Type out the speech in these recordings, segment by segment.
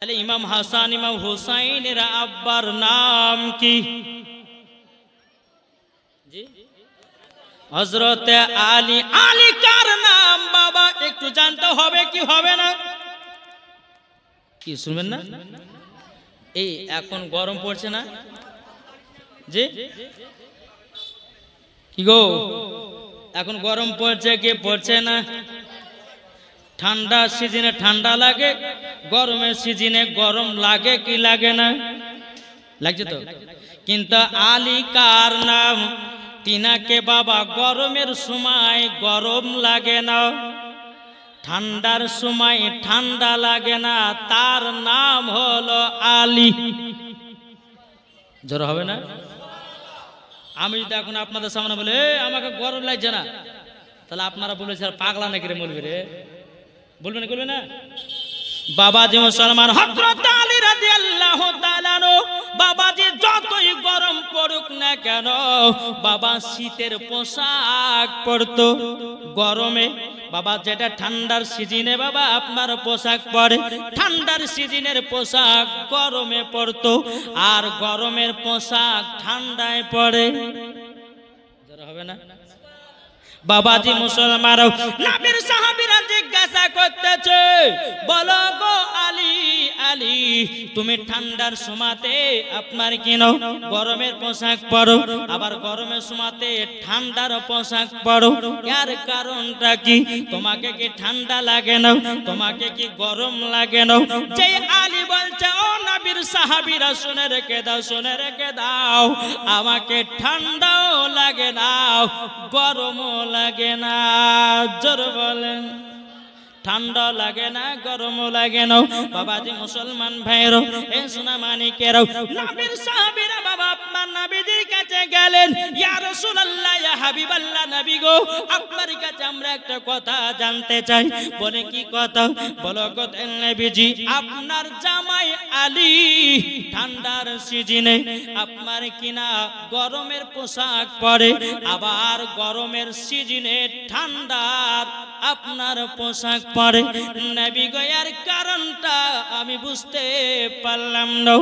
তাহলে ইমাম হাসান ইমাম হুসাইনের আব্বার নাম কি? জি, হযরত আলী। আলী কার নাম বাবা? একটু জানতে হবে কি হবে না? কি শুনবেন না? এই এখন গরম পড়ছে না? জি কি গো, এখন গরম পড়ছে কি পড়ছে না? ঠান্ডা সিজনে ঠান্ডা লাগে, গরমের সিজনে গরম লাগে কি লাগে না? লাগছে তো। কিন্তু আলী কার নাম? তিনাকে বাবা গরমের সময় গরম লাগে না, ঠান্ডার সময় ঠান্ডা লাগে না, তার নাম হলো আলী। জোর হবে না? আমি যদি এখন আপনাদের সামনে বলে আমাকে গরম লাগছে না, তাহলে আপনারা বলবে স্যার পাগলা নাকি রে, বলবে রে, বলবে না? বলবে না? বাবাজি মুসলমান হযরত আলী রাদিয়াল্লাহু তাআলা বাবাজি যতই গরম পড়ুক না কেন বাবা শীতের পোশাক পরতো। গরমে বাবা যেটা ঠান্ডার সিজনে বাবা আপনার পোশাক পরে, ঠান্ডার সিজনের পোশাক গরমে পরতো, আর গরমের পোশাক ঠান্ডায় পরে। যারা হবে না বাবাজি মুসলমান, নবীর সাহাবীরা জিজ্ঞাসা করতেছে, বলো গো আলী, আলী তুমি ঠান্ডার সময়তে আপনার কেন গরমের পোশাক পরো, আবার গরমের সময়তে ঠান্ডার পোশাক পরো, এর কারণটা কি? তোমাকে কি ঠান্ডা লাগে না? তোমাকে কি গরম লাগে না? যে আলী বলছে, ও নবীর সাহাবীরা শুনে রেখে দাও, শুনে রেখে দাও, আমাকে ঠান্ডাও লাগে না গরমও লাগে না। জোর বলেন, ঠান্ডা লাগে না গরমও লাগে না। বাবাজি মুসলমান ভাইরো, এ সোনা মানিকেরও, নবীর সাহাবীরা বাবা আপনার নবীজির কাছে গেলেন, ইয়া রাসূলুল্লাহ, ইয়া হাবিবাল্লাহ, নবী গো আপনার কাছে আমরা একটা কথা জানতে চাই। বলে কি কথা? বলো গো নবীজি, আপনার জামাই আলী ঠান্ডার সিজনে আপনার কিনা গরমের পোশাক পরে, আবার গরমের সিজনে ঠান্ডার আপনার পোশাক পরে। নবী গো এর কারণটা আমি বুঝতে পারলাম না।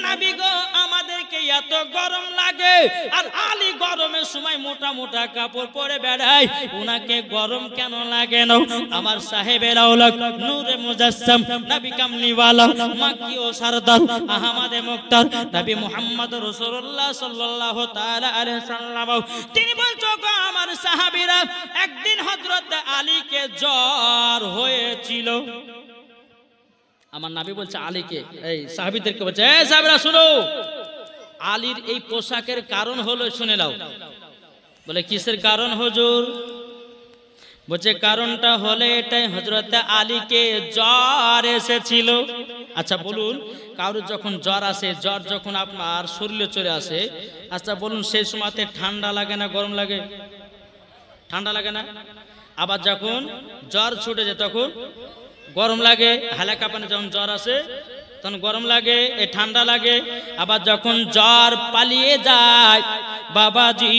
নবী গো আমাদেরকে এত গরম লাগে, আর আলী গরমের সময় মোটা মোটা কাপড় পরে বেড়ায়, উনাকে গরম কেন লাগে না? আমার সাহেবের আওলাদ নূরে মুজাসসাম নবী কামলিওয়ালা মাক্কি ও সরদার আহমদে মুক্তার নবী মুহাম্মদ রাসূলুল্লাহ সাল্লাল্লাহু তাআলা আলাইহি সাল্লাম তিনি বলছো গো আমার সাহাবীরা, একদিন হযরত আলীকে জ্বর হয়েছিল। আমার নবী বলছে আলীকে, এই সাহাবীদেরকে বলছে, এই সাহাবীরা শুনো, আলীর এই পোশাকের কারণ হলো শুনে নাও। বলে কিসের কারণ হুজুর? বলছে কারণটা হলে এটাই, হযরত আলীকে জ্বর এসেছিল। আচ্ছা বলুন, কারোর যখন জ্বর আসে, জ্বর যখন আপনার শরীরে চলে আসে, আচ্ছা বলুন সেই সময়তে ঠান্ডা লাগে না গরম লাগে? ঠান্ডা লাগে না? আবার যখন জ্বর ছুটে যায় তখন গরম লাগে, হালকা পানি যখন জ্বর আসে তখন গরম লাগে, এ ঠান্ডা লাগে। আবার যখন জ্বর পালিয়ে যায় বাবাজি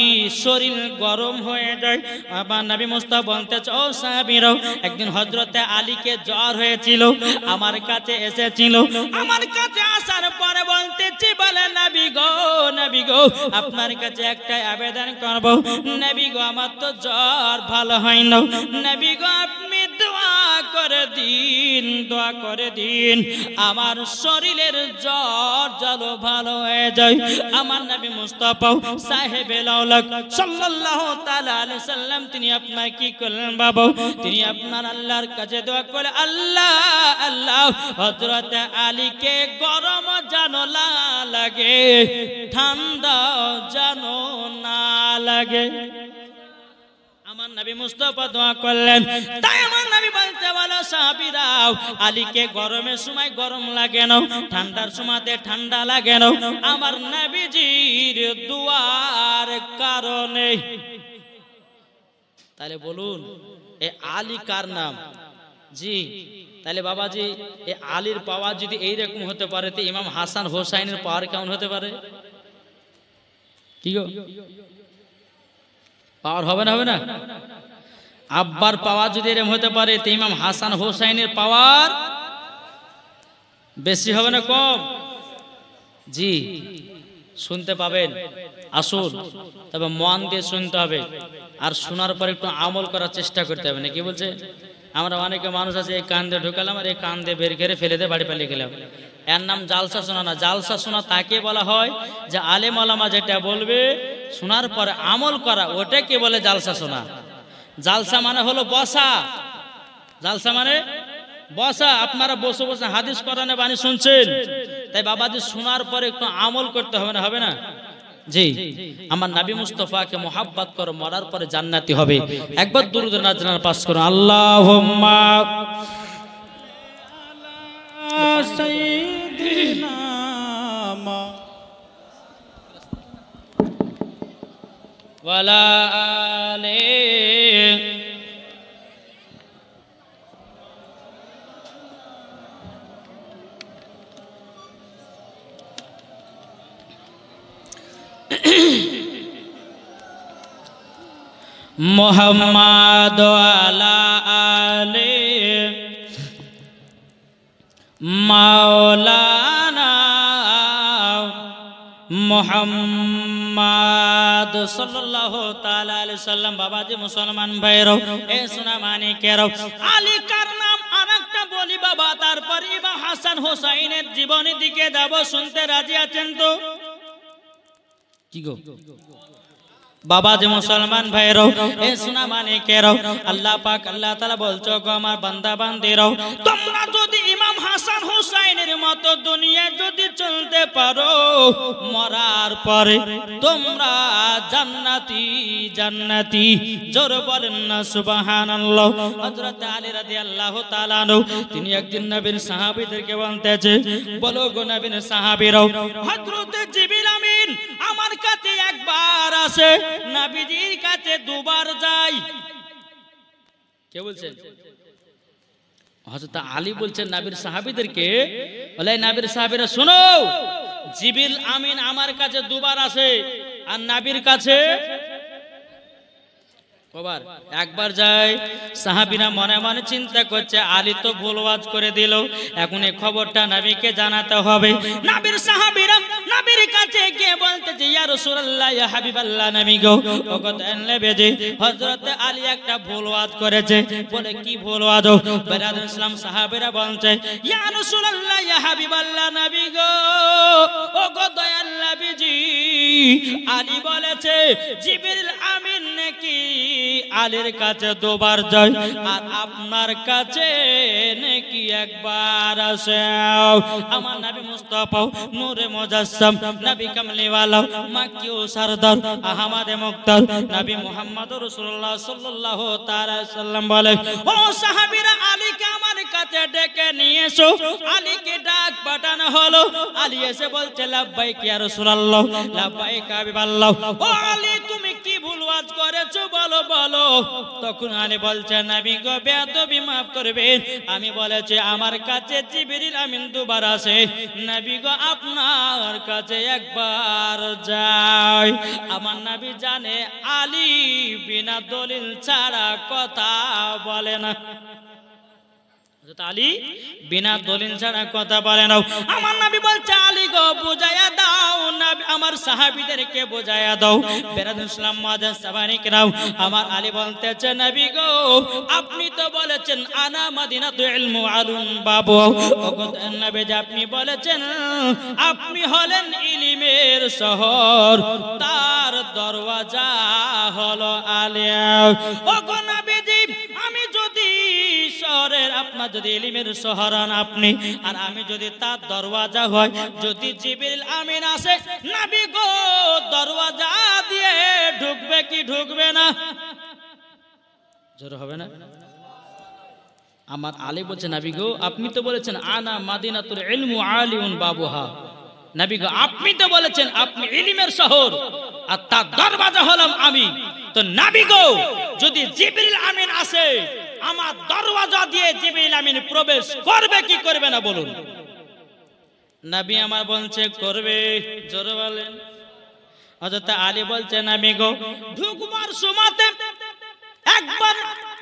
শরীর গরম হয়ে যায়। আবার নবী মুস্তাফা বলতেছে, ও সাহাবীরাও, একদিন হযরতে আলীকে জ্বর হয়েছিল, আমার কাছে এসেছিল। আমার কাছে আসার পরে বলতেছি, বলে নবী গো, নবী গো আপনার কাছে একটা আবেদন করব। নবী গো আমার তো জ্বর ভালো হয় না, নবী গো আপনি দোয়া করে দিন, দোয়া করে দিন আমার শরীরের জ্বর যেন ভালো হয়ে যায়। আমার নবী মুস্তাফা সাহেবের আওলাদ সাল্লাল্লাহু তাআলা আলাইহি সাল্লাম তিনি আপনার কি করলেন বাবা? তিনি আপনার আল্লাহর কাছে দোয়া করে, আল্লাহ আল্লাহ হযরত আলীকে গরম যেন না লাগে, ঠান্ডা যেন না লাগে। আমার নবী মুস্তাফা দোয়া করলেন। তাই আমার নবী বলতে, বলো সাহাবীরাও, আলীকে গরমের সময় গরম লাগে না, ঠান্ডার সময়তে ঠান্ডা লাগে না, আমার নবীজির দুয়ার কারণে। তাহলে বলুন এ আলী কার নাম? জি, তাহলে বাবাজি এ আলীর পাওয়ার যদি এইরকম হতে পারে, তো ইমাম হাসান হোসাইনের পাওয়ার কেমন হতে পারে? কি গো, পাওয়ার হবে না? হবে না? আব্বার পাওয়ার যদি এরকম হতে পারে, তো ইমাম হাসান হোসাইনের পাওয়ার বেশি হবে না কম? জি, শুনতে পাবেন। আসুন, তবে মন দিয়ে শুনতে হবে, আর শোনার পর একটু আমল করার চেষ্টা করতে হবে। না কি বলছে? আমরা অনেকে মানুষ আছে এই কান দিয়ে ঢুকালাম আর এই কান দিয়ে বের করে ফেলে দিয়ে বাড়ি পালিয়ে গেলাম। এর নাম জালসা শোনা না। জালসা শোনা তাকে বলা হয় যে আলেম ওলামা যেটা বলবে শোনার পরে আমল করা, ওটাকে বলে জালসা শোনা। জালসা মানে হলো বসা। জালসা মানে বসা। আপনারা বসে বসে হাদিস কোরআনে বাণী শুনছেন, তাই বাবাজি শোনার পরে একটু আমল করতে হবে না? হবে না? জি, আমার নবী মুস্তাফাকে মোহাব্বত করো, মরার পরে জান্নাতি হবে। একবার দুরূদ নাজরান পাস করুন। আল্লাহুম্মা সাইয়্যিদিনা ওয়ালা আলি মুহাম্মাদ ওয়ালা আলি মাওলানা মুহাম্মাদ সাল্লাল্লাহু তাআলা আলাইহি সাল্লাম। বাবাজি মুসলমান ভাইরাও, এ সোনা মানিকেরাও, আলী কার নাম আরেকটা বলি বাবা, তারপর ইমাম হাসান হোসাইনের জীবনের দিকে যাব। শুনতে রাজি আছেন তো? কি গো বাবাজি মুসলমান ভাইরাও, এ সোনা মানিকেরাও, আল্লাহ পাক আল্লাহ তাআলা বলছো গো আমার বান্দা বান্দিরাও, তোমরা যদি ইমাম হাসান হুসাইনের মতো দুনিয়া যদি চলতে পারো, মরার পরে তোমরা জান্নাতি জান্নাতি। জোর বলেন না সুবহানাল্লাহ। হযরত আলী রাদিয়াল্লাহু তাআলা আনহু তিনি একদিন নবীর সাহাবীদেরকে বলতেছে, বলো গো নবীর সাহাবীরাও, হযরত জিবরিল আমিন আমার কাছে একবার আসে, নবীজির কাছে দুবার যাই। কে বলছেন? হযরত আলী বলছেন নবীর সাহাবীদেরকে, বলে নবীর সাহাবীরা শোনো, জিবরিল আমিন আমার কাছে দুবার আসে, আর নবীর কাছে কবার? একবার যায়। সাহাবীরা মনে মনে চিন্তা করছে আলী তো ভুল ওয়াজ করে দিল, এখন এই খবরটা নবীকে জানাতে হবে। নবীর সাহাবীরা নবীর কাছে গিয়ে বলতেছে, ইয়া রাসূলুল্লাহ, ইয়া হাবিবাল্লাহ, নবী গো, ওগো নবীজি, হযরত আলী একটা ভুল ওয়াজ করেছে। বলে কি ভুল ওয়াজ? বেরাদুল ইসলাম সাহাবীরা বলছে, ইয়া রাসূলুল্লাহ, ইয়া হাবিবাল্লাহ, নবী গো, ওগো দয়াল নবীজি, আলী বলেছে জিবরিল আমিন নাকি আলীর কাছে দুবার যায়, আর আপনার কাছে নাকি একবার আসে। আমার নবী মুস্তাফা নূরে মুজাসসাম, নবী কামলিওয়ালা, মাক্কি ও সরদার, আহমদে মুক্তার, নবী মুহাম্মদুর রাসূলুল্লাহ সাল্লাল্লাহু তাআলা সাল্লাম বলে, ও সাহাবীরা, আলীকে আমার কাছে ডেকে নিয়ে এসো। আলীকে ডাক পাঠানো হলো। আলী এসে বলছে, লাব্বাইক ইয়া রাসূলুল্লাহ, লাব্বাইক হাবিবাল্লাহ। ও আলী, তুমি কি ভুল ওয়াজ করেছো বলো বলো। তখন আলী বলছে, নবী গো, বেয়াদবি মাফ করবেন, আমি বলেছি আমার কাছে জিবরিল আমিন দুবার আসে, নবী গো আপনার কাছে একবার যায়। আমার নবী জানে আলী বিনা দলিল ছাড়া কথা বলে না। আলী বিনা দলিল ছাড়া কথা বলে না। আমার নবী বলছে, আলী গো বুঝাইয়া দাও, নবী আমার সাহাবীদেরকে বুঝাইয়া দাও। বেরাদুল ইসলাম মুআজ্জাজ সাবানিকরাও, আমার আলী বলতেছে, নবী গো আপনি তো বলেছেন আনা মাদিনাতুল ইলম আলুন বাবু, ওগো নবী আপনি বলেছেন আপনি হলেন ইলমের শহর, তার দরওয়াজা হলো আলিয়া। ওগো নবীজি, আমি যদি শহরের, আপনার যদি ইলমের শহর আপনি, আর আমি যদি তার দরওয়াজা হয়, যদি জিবরিল আমিন আসে, নবী গো দরওয়াজা দিয়ে ঢুকবে কি ঢুকবে না? জোর হবে না? আমার আলী বলছে, নবী গো আপনি তো বলেছেন আনা মাদিনাতুল ইলম আলিউন বাবুহা, নবী গো আপনি তো বলেছেন আপনি ইলমের শহর, আর তার দরওয়াজা হলাম আমি। তো নবী গো যদি জিবরিল আমিন আসে, আমার দরওয়াজা দিয়ে জিবরিল আমিন প্রবেশ করবে কি করবে না বলুন? নবী আমার বলছে করবে। জোরে বলেন। হযরত আলী বলছে, নবী গো ঢুকবার সময়তে একবার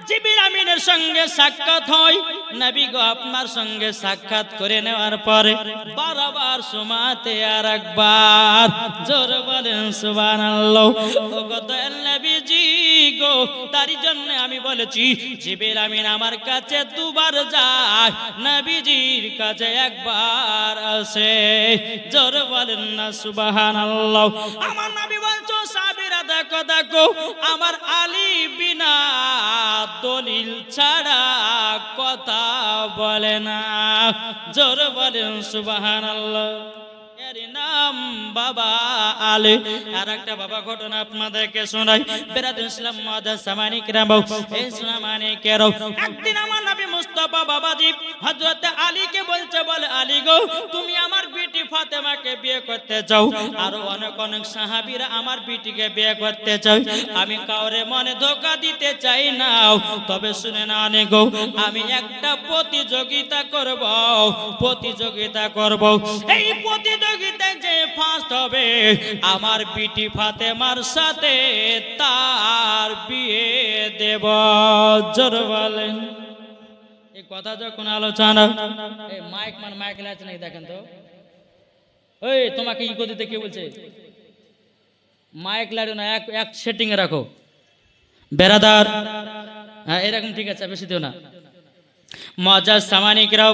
জিবরিল আমিনের সঙ্গে সাক্ষাৎ হয়। নবী গো আপনার সঙ্গে সাক্ষাৎ করে নেওয়ার পরে বারবার শোনাতে আর একবার জোরে বলেন সুবহানাল্লাহ। ও গো দয়াল নবীজি গো, তারই জন্য আমি বলেছি জিবরিল আমিন আমার কাছে দুবার যায়, নবীজির কাছে একবার আসে। জোরে বলেন না সুবহানাল্লাহ। আমার নবী বলছো সাহাবীরা দেখো দেখো আমার আলী বিনা দলিল ছাড়া কথা বলে না। জোরে বলেন সুবহানাল্লাহ। এর নাম বাবা আলী। আর একটা বাবা ঘটনা আপনাদেরকে শোনাই। বেরাদুল ইসলাম মাদার সামানিক রাম এই সুনামানিকেরও একদিন আমার নবী মুস্তাফা বাবাজি হযরত আলীকে বলছে, বলে আলী গো তুমি আমার বিটি ফাতেমাকে বিয়ে করতে চাও, আর অনেক অনেক সাহাবীরা আমার বিটিকে বিয়ে করতে চায়। আমি কাউরে মনে ধোঁকা দিতে চাই না, তবে শুনে না আলী গো আমি একটা প্রতিযোগিতা করব। এই প্রতিযোগিতায় যে ফার্স্ট হবে আমার বিটি ফাতেমার সাথে তার বিয়ে দেব। জোরে বলেন। এই কথা যখন আলোচনা, এই মাইক লাগছে নাকি দেখেন তো। ওই তোমাকে ইকো দিতে কে বলছে? মাইক লাগবে না, এক সেটিং এ রাখো বেরাদার। হ্যাঁ এরকম ঠিক আছে, বেশি দিও না। মজার সামানিকরাও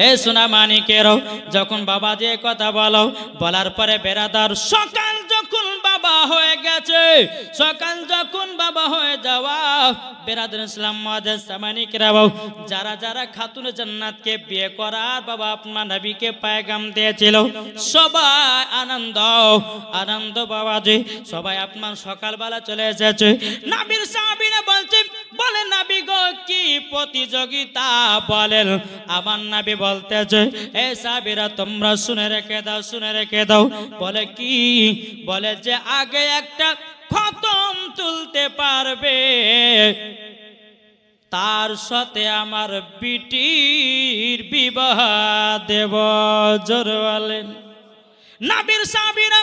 এ সোনা মানিকেরও যখন বাবা যে কথা বলো, বলার পরে বেরাদার সকাল যখন বাবা হয়ে গেছে, সকাল যখন বাবা হয়ে যাওয়া বেরাদার ইসলাম মজার সামানিকরাও যারা যারা খাতুন জান্নাতকে বিয়ে করার বাবা আপনার নবীকে পায়গাম দিয়েছিল, সবাই আনন্দ বাবাজি সবাই আপনার সকালবেলা চলে এসেছে। নবীর সাহাবীরা বলে নবী গো কি প্রতিযোগিতা বলেন? আমার নবী বলতেছে এ সাহাবীরা তোমরা শুনে রেখে দাও। বলে কি? বলে যে আগে একটা খতম তুলতে পারবে তার সাথে আমার বিটির বিবাহ দেব। জোরে বলেন। নবীর সাহাবীরা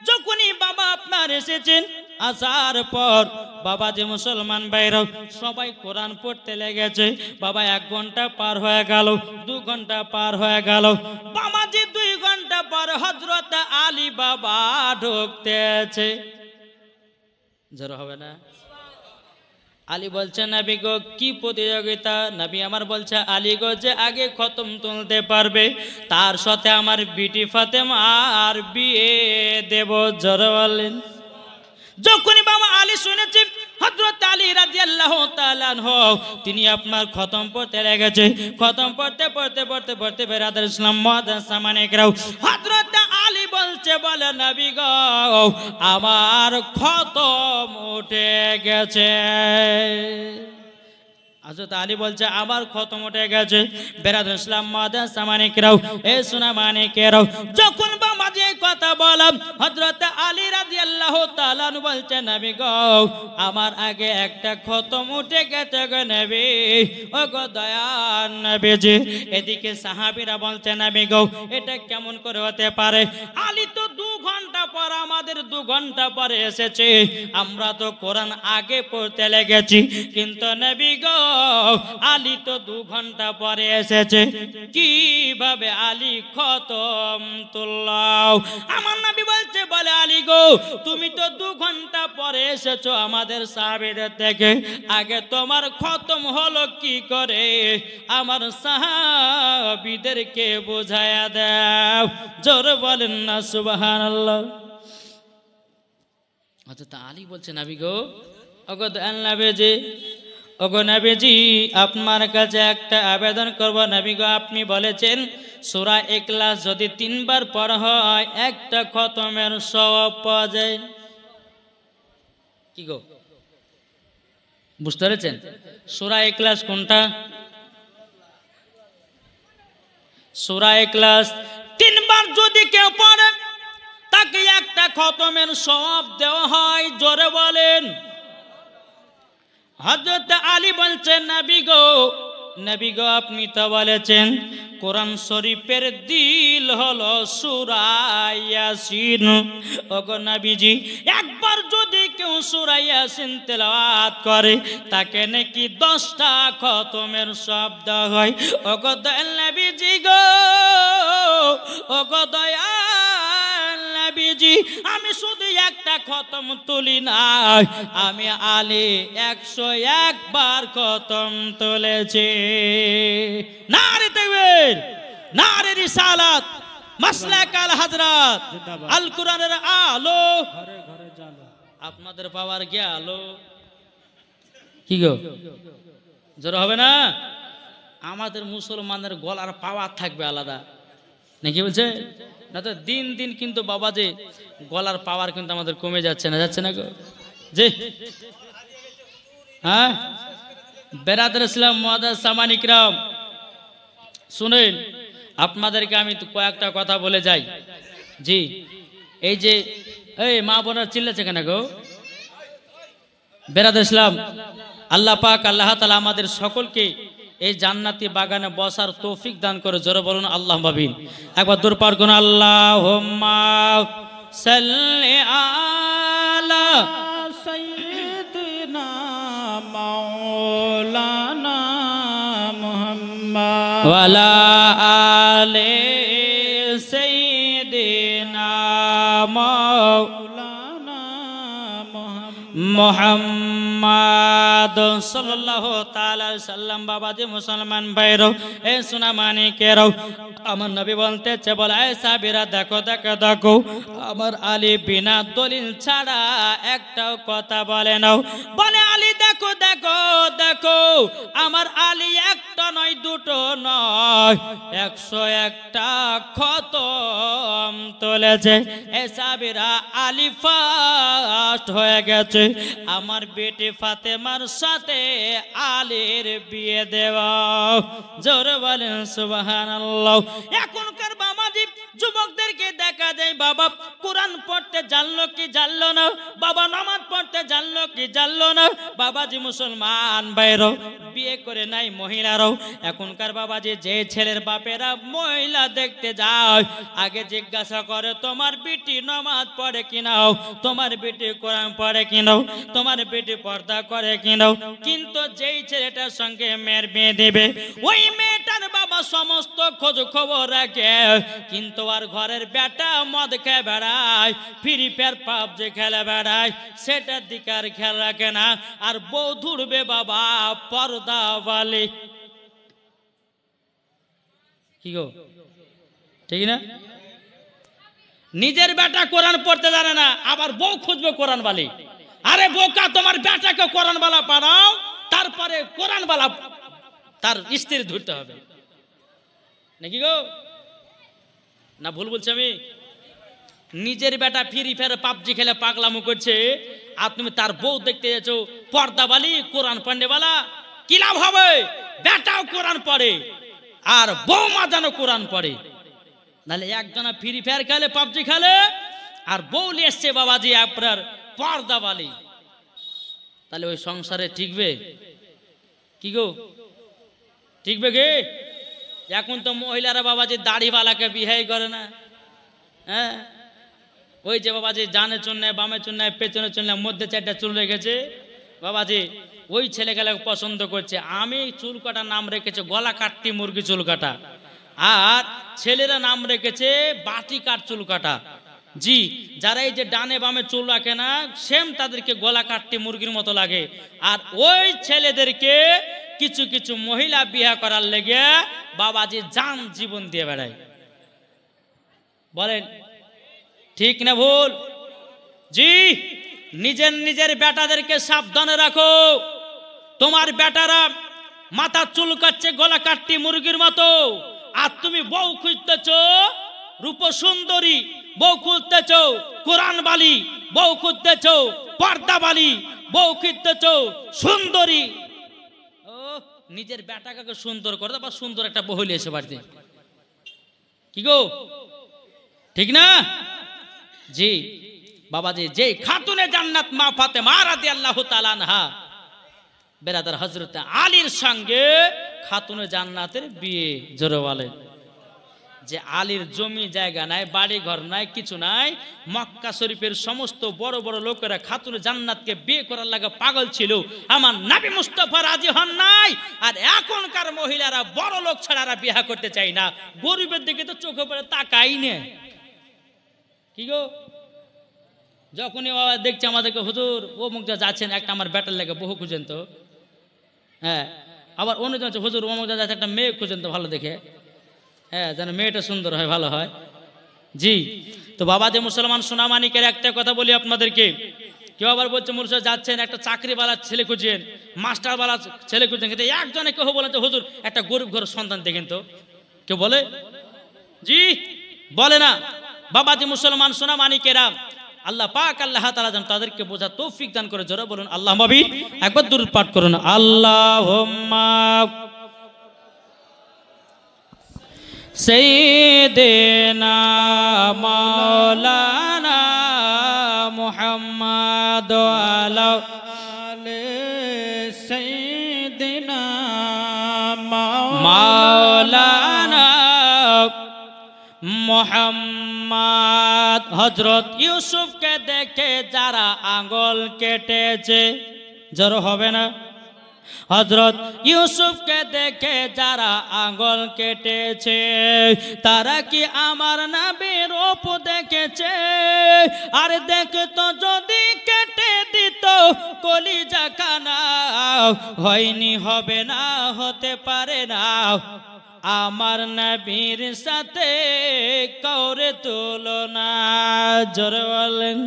যখনই বাবা আপনার এসেছেন, আসার পর বাবা যে মুসলমান ভাইরাও সবাই কোরআন পড়তে লেগেছে। বাবা 1 ঘন্টা পার হয়ে গেল, 2 ঘন্টা পার হয়ে গেল। বাবা যে 2 ঘন্টা পর হযরত আলী বাবা ঢুকতেছে। জোরে হবে না? আলী বলছে নবী গো কি প্রতিযোগিতা? নবী আমার বলছে আলী গো যে আগে খতম তুলতে পারবে তার সাথে আমার বিটি ফাতেমা আর বিয়ে দেব। জোরে বলেন। যখনই বাবা আলী শুনেছে হযরত আলী রাদিয়াল্লাহু তাআলা আনহু তিনি আপনার খতম পড়তে লেগেছে। খতম পড়তে বেরাদার ইসলাম মাদার সামানিকরাও হযরত আলী বলছে, বলে নবী গো আমার খতম উঠে গেছে। হযরত আলী বলছে আমার খতম উঠে গেছে। বেরাদার ইসলাম মাদার সামানিকরাও এ সোনা মানিকেরাও যখন বাবা যে কথা বললাম হযরত আলী রাদিয়াল্লাহু তাআলা বলছে নবী গো আমার আগে একটা খতম উঠে গেছে গো নবী। ও গো দয়ার নবীজি। এদিকে সাহাবীরা বলছে নবী গো এটা কেমন করে হতে পারে? আলী তো 2 ঘন্টা পর আমাদের 2 ঘন্টা পরে এসেছে, আমরা তো কোরআন আগে পড়তে লেগেছি, কিন্তু নবী গো আলী তো 2 ঘন্টা পরে এসেছে, কিভাবে আলী খতম তুললাও? আমার নবী বলছে, বলে আলী গো তুমি তো 2 ঘন্টা পরে এসেছো আমাদের সাহাবীদের থেকে, আগে তোমার খতম হলো কি করে আমার সাহাবীদেরকে বোঝায়া দাও। জোরে বলেন না সুবহানাল্লাহ। হযরত আলী বলছে নবী গো ওগো নবীজি আপনার কাছে একটা আবেদন করব। নবী গো আপনি বলেছেন সূরা ইখলাস যদি 3 বার পড়া হয় একটা খতমের সওয়াব পাওয়া যায়। কি গো বুঝতে পেরেছেন? সূরা ইখলাস কোনটা? সূরা ইখলাস 3 বার যদি কেউ পড়ে তাকে একটা খতমের সওয়াব দেওয়া হয়। জোরে বলেন। হযরত আলী বলছেন নবী গো আপনি তো বলেছেন কোরআন শরীফের দিল হলো সূরা ইয়াসিন। ওগো নবীজি একবার যদি কেউ সূরা ইয়াসিন তেলাওয়াত করে তাকে নাকি 10টা খতমের শব্দ হয়। ওগো দয়াল নবীজি গো, ওগো দয়াল নবীজি, আমি শুধু একটা খতম তুলি না, আমি আলী 101 বার খতম তুলেছি। নারে তাকবীর, নারে রিসালাত, মাসলাক আল হযরত, আল কোরআনের আলো ঘরে ঘরে জালো। আপনাদের পাওয়ার গেল কি গো, জোর হবে না? আমাদের মুসলমানের গলার পাওয়ার থাকবে আলাদা নাকি বলছে না? তো দিন দিন কিন্তু বাবা যে গলার পাওয়ার কিন্তু আমাদের কমে যাচ্ছে না, যাচ্ছে না গো জি? হ্যাঁ বেরাদর ইসলাম মুআদ্দাস সামানি কিরাম, শুনেন আপনাদেরকে আমি তো কয়েকটা কথা বলে যাই। জি এই যে এই মা বোনের চিল্লাছে কেন গো? বেরাদর ইসলাম, আল্লাহ পাক আল্লাহ তাআলা আমাদের সকলকে এই জান্নাতি বাগানে বসার তৌফিক দান করে। জোরে বলুন আল্লাহুম্মা আমিন। একবার দূর পার করুন আল্লাহুম্মা সাল্লি আলা সাইয়্যিদিনা মাওলানা মুহাম্মদ ওয়া আলা আলি সাইয়্যিদিনা মাওলানা মুহাম্মদ সাল্লাল্লাহু তাআলা আলাইহি সাল্লাম। বাবাজি মুসলমান ভাইরো, এ সোনা মানিকেরও, আমার নবী বলতেছে, বলে এ সাহাবীরা দেখো দেখো দেখো, আমার আলী বিনা দলিল ছাড়া একটাও কথা বলে নাও। বলে আলী দেখো দেখো দেখো, আমার আলী একটা নয় দুটো নয় 101টা খতম তুলেছে। এ সাহাবীরা আলী ফার্স্ট হয়ে গেছে, আমার বেটি ফাতেমার সাথে আলীর বিয়ে দেওয়া। জোরে বলেন সুবহানাল্লাহ। এখনকার বাবাজি যুবকদেরকে দেখা যায় বাবা কোরআন পড়তে জানলো কি জানলো না, বাবা নামাজ পড়তে জানলো কি জানলো না। বাবাজি মুসলমান ভাইরো, বিয়ে করে নাই মহিলারাও। এখনকার বাবাজি যে ছেলের বাপেরা মহিলা দেখতে যায়, আগে জিজ্ঞাসা করে তোমার বেটি নামাজ পড়ে কিনাও, তোমার বেটি কোরআন পড়ে কিনাও, তোমার বেটি পর্দা করে কিনাও। কিন্তু যেই ছেলেটার সঙ্গে মেয়ের বিয়ে দেবে, ওই মেয়েটার বাবা সমস্ত খোঁজ খবর রাখে, কিন্তু আর ঘরের বেটা মদ খেয়ে বেড়ায়, ফ্রি ফায়ার পাবজি খেলে বেড়ায়, সেটার দিকে আর খেয়াল রাখে না। আর বউ ধুরবে বাবা পর্দা বালি। কি গো ঠিক না? নিজের বেটা কোরআন পড়তে জানে না, আবার বউ খুঁজবে কোরআন বালি। আরে বোকা, তোমার বেটাকে কোরআন বালা পাঠাও, তারপরে কোরআন বালা তার স্ত্রী ধরতে হবে নাকি গো? না ভুল বলছি আমি? নিজের বেটা ফ্রি ফায়ার পাবজি খেলে পাগলামো করছে, আর তুমি তার বউ দেখতে যাচ্ছো পর্দা বালি কোরআন পান্ডেওয়ালা। কি লাভ হবে? বেটাও কোরআন পড়ে আর বউ মা যেন কোরআন পড়ে। নাহলে একজনা ফ্রি ফায়ার খেলে পাবজি খেলে, আর বউ নিয়ে এসছে বাবাজি আপনার পর্দা বালি, তাহলে ওই সংসারে টিকবে কি গো? টিকবে গে? এখন তো মহিলারা বাবাজি দাড়িওয়ালাকে বিয়ে করে না। হ্যাঁ ওই যে বাবাজি ডানে চুন্নায় বামে চুন্নায় পেছনে চুন্নায় মধ্যে 4টা চুল রেখেছে বাবাজি, ওই ছেলেগুলো পছন্দ করছে। আমি চুল কাটা নাম রেখেছে গলা কাটতি মুরগি চুল কাটা, আর ছেলেরা নাম রেখেছে বাটি কাট চুল কাটা। জি, যারা এই যে ডানে বামে চুল রাখে না, সেম তাদেরকে গলা কাটতি মুরগির মতো লাগে। আর ওই ছেলেদেরকে কিছু কিছু মহিলা বিয়ে করার লেগে বাবাজি জান জীবন দিয়ে বেড়ায়। বলেন ঠিক না ভুল? জি, নিজের নিজের বেটাদেরকে সাবধানে রাখো। তোমার বেটারা মাথা চুল কাটছে গলা কাটতি মুরগির মতো, আর তুমি বউ খুঁজতেছ রূপ সুন্দরী, বউ খুঁজতেছ কোরআন বালি, বউ খুঁজতেছ পর্দা বালি, বউ খুঁজতেছ সুন্দরী। ও নিজের বেটাকে সুন্দর করে বা সুন্দর একটা বউ এসে বাড়িতে, কি গো ঠিক না? জি বাবাজি, যে খাতুনে জান্নাত মা ফাতেমা রাদিয়াল্লাহু তাআলা আনহা বেরাদার হযরত আলীর সঙ্গে খাতুনে জান্নাতের বিয়ে। জোরে বলেন যে আলীর জমি জায়গা নাই, বাড়ি ঘর নাই, কিছু নাই, মক্কা শরীফের সমস্ত বড় বড় লোকেরা খাতুন জান্নাতকে বিয়ে করার লাগা পাগল ছিল, আমার নবী মুস্তাফা রাজি হন নাই। আর এখনকার মহিলারা বড় লোক ছাড়া বিয়ে করতে চাই না, গরিবের দিকে তো চোখে পড়ে তাকাই না। কি গো, যখনই বাবা দেখছে আমাদেরকে, হুজুর ও মুখ যাচ্ছেন, একটা আমার ব্যাটার লেগে বহু খুঁজেন তো, হ্যাঁ, আবার অন্য জন হুজুর ও মুখ যাচ্ছে একটা মেয়ে খুঁজেন তো ভালো দেখে, হ্যাঁ, যেন মেয়েটা সুন্দর হয়, ভালো হয়। জি, তো বাবা যে মুসলমান সোনামানিকের একটা কথা বলি আপনাদেরকে, কেউ আবার বলছে মুর্শিদ যাচ্ছেন একটা চাকরিওয়ালা ছেলে খুঁজেন, মাস্টারওয়ালা ছেলে খুঁজছেন, কিন্তু একজনে কেউ বলেন তো হুজুর একটা গরিব ঘরের সন্তান দেখেন তো, কেউ বলে? জি বলে না। বাবা যে মুসলমান সোনামানিকেরা, আল্লাহ পাক আল্লাহ তাআলা যেন তাদেরকে বোঝা তৌফিক দান করে। জোরে বলুন আল্লাহ মাবিন, একবার দুরূদ পাঠ করুন, আল্লাহুম্মা সাইয়্যিদিনা মাওলানা মুহাম্মদ আলা আলি সাইয়্যিদিনা মাওলানা মুহাম্মদ। হযরত ইউসুফকে দেখে যারা আঙ্গুল কেটেছে, জোর হবে না? হযরত ইউসুফকে দেখে যারা আঙ্গুল কেটেছে, তারা কি আমার নবীর রূপ দেখেছে? আর দেখতো যদি কেটে দিত কলিজা খানা, হয়নি, হবে না, হতে পারে না আমার নবীর সাথে কাউরে তুলনা। জোরে বলেন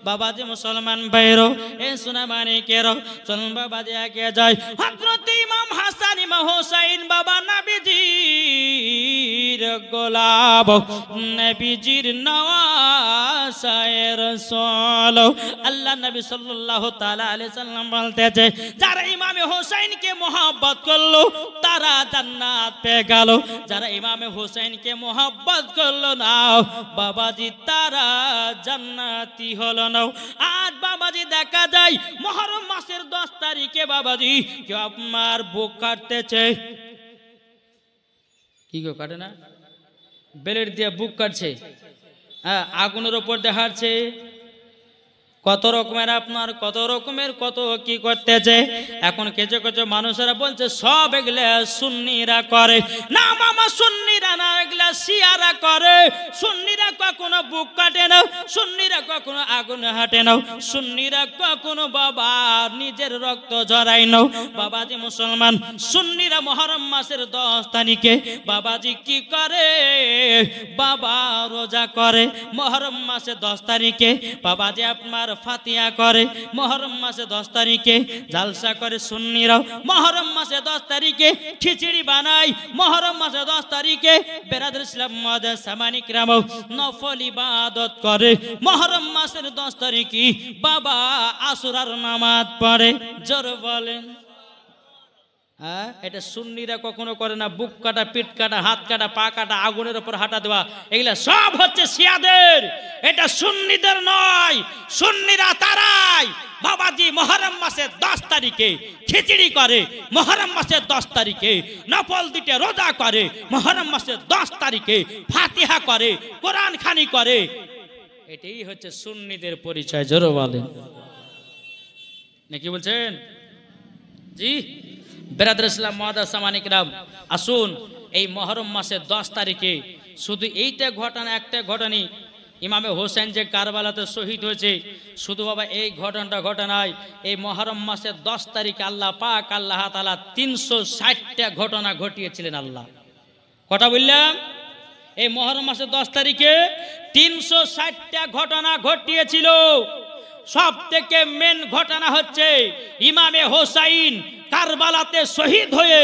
বাবাজি মুসলমান ভাইরো, এ সোনামানিকেরো, চলুন বাবাজি আগে যাই। হযরত ইমাম হাসান ইমাম হোসাইন বাবা নবীজির গোলাম, নবীজির নওয়াসায়ে রাসূল। আল্লাহ নবী সাল্লাল্লাহু তাআলা আলাইহি সাল্লাম বলতেছে, যারা ইমাম হোসাইনকে মহব্বত করলো তারা জান্নাত পেয়ে গেল, যারা ইমাম হোসেনকে মোহাব্বত করলো না বাবাজি তারা জান্নাতি হলো না। আজ বাবাজি দেখা যায় মুহররম মাসের 10 তারিখে বাবাজি কেউ আপনার বুক কাটতেছে, কি গো কাটে না, বেলের দিয়ে বুক কাটছে, হ্যাঁ, আগুনের উপর দেখাচ্ছে, কত রকমের আপনার কত রকমের কত কি করতেছে। এখন কিছু কিছু মানুষেরা বলছে সব এগুলা সুন্নিরা করে, না মামা সুন্নিরা না, এগুলা শিয়ারা করে। সুন্নিরা কখনো বুক কাটে না, সুন্নিরা কখনো আগুন হাঁটে না, সুন্নিরা কখনো বাবা নিজের রক্ত ঝরায় না। বাবাজি মুসলমান সুন্নিরা মুহররম মাসের 10 তারিখে বাবাজি কি করে, বাবা রোজা করে। মুহররম মাসের 10 তারিখে বাবাজি আপনার ফাতিহা করে। মুহররম মাসে 10 তারিখে জালসা করে সুন্নিরাও। মুহররম মাসে 10 তারিখে খিচুড়ি বানায়। মুহররম মাসে 10 তারিখে বেরাদর ইসলাম মাদার সামানিক রামও নফল ইবাদত করে। মুহররম মাসের 10 তারিখে বাবা আসরার নামাজ পড়ে। জোর বলেন, হ্যাঁ, এটা সুন্নিরা কখনো করে না। বুক কাটা, পিঠ কাটা, হাত কাটা, পা কাটা, আগুনের উপর হাঁটা দেওয়া, এগুলা সব হচ্ছে শিয়াদের, এটা সুন্নিদের নয়। সুন্নিরা তারাই বাবাজি মুহররম মাসের 10 তারিখে খিচুড়ি করে, মুহররম মাসের 10 তারিখে নফল 2টা রোজা করে, মুহররম মাসের 10 তারিখে ফাতিহা করে, কোরআন খানি করে। এটাই হচ্ছে সুন্নিদের পরিচয়। জোরে বলেন, নাকি বলছেন? জি বেরাদর ইসলাম মুআদ্দাস সামানিক রাম, আসুন এই মুহররম মাসের 10 তারিখে শুধু এইটা ঘটনা, একটা ঘটনা, ইমামে হোসেন যে কারবালাতে শহীদ হয়েছে, শুধু বাবা এই ঘটনায় এই মুহররম মাসের 10 তারিখে আল্লাহ পাক আল্লাহ তাআলা 360টা ঘটনা ঘটিয়েছিলেন। আল্লাহ কটা বললাম? এই মুহররম মাসের 10 তারিখে 360টা ঘটনা ঘটিয়েছিল। সব থেকে মেন ঘটনা হচ্ছে ইমামে হোসাইন কারবালাতে শহীদ হয়ে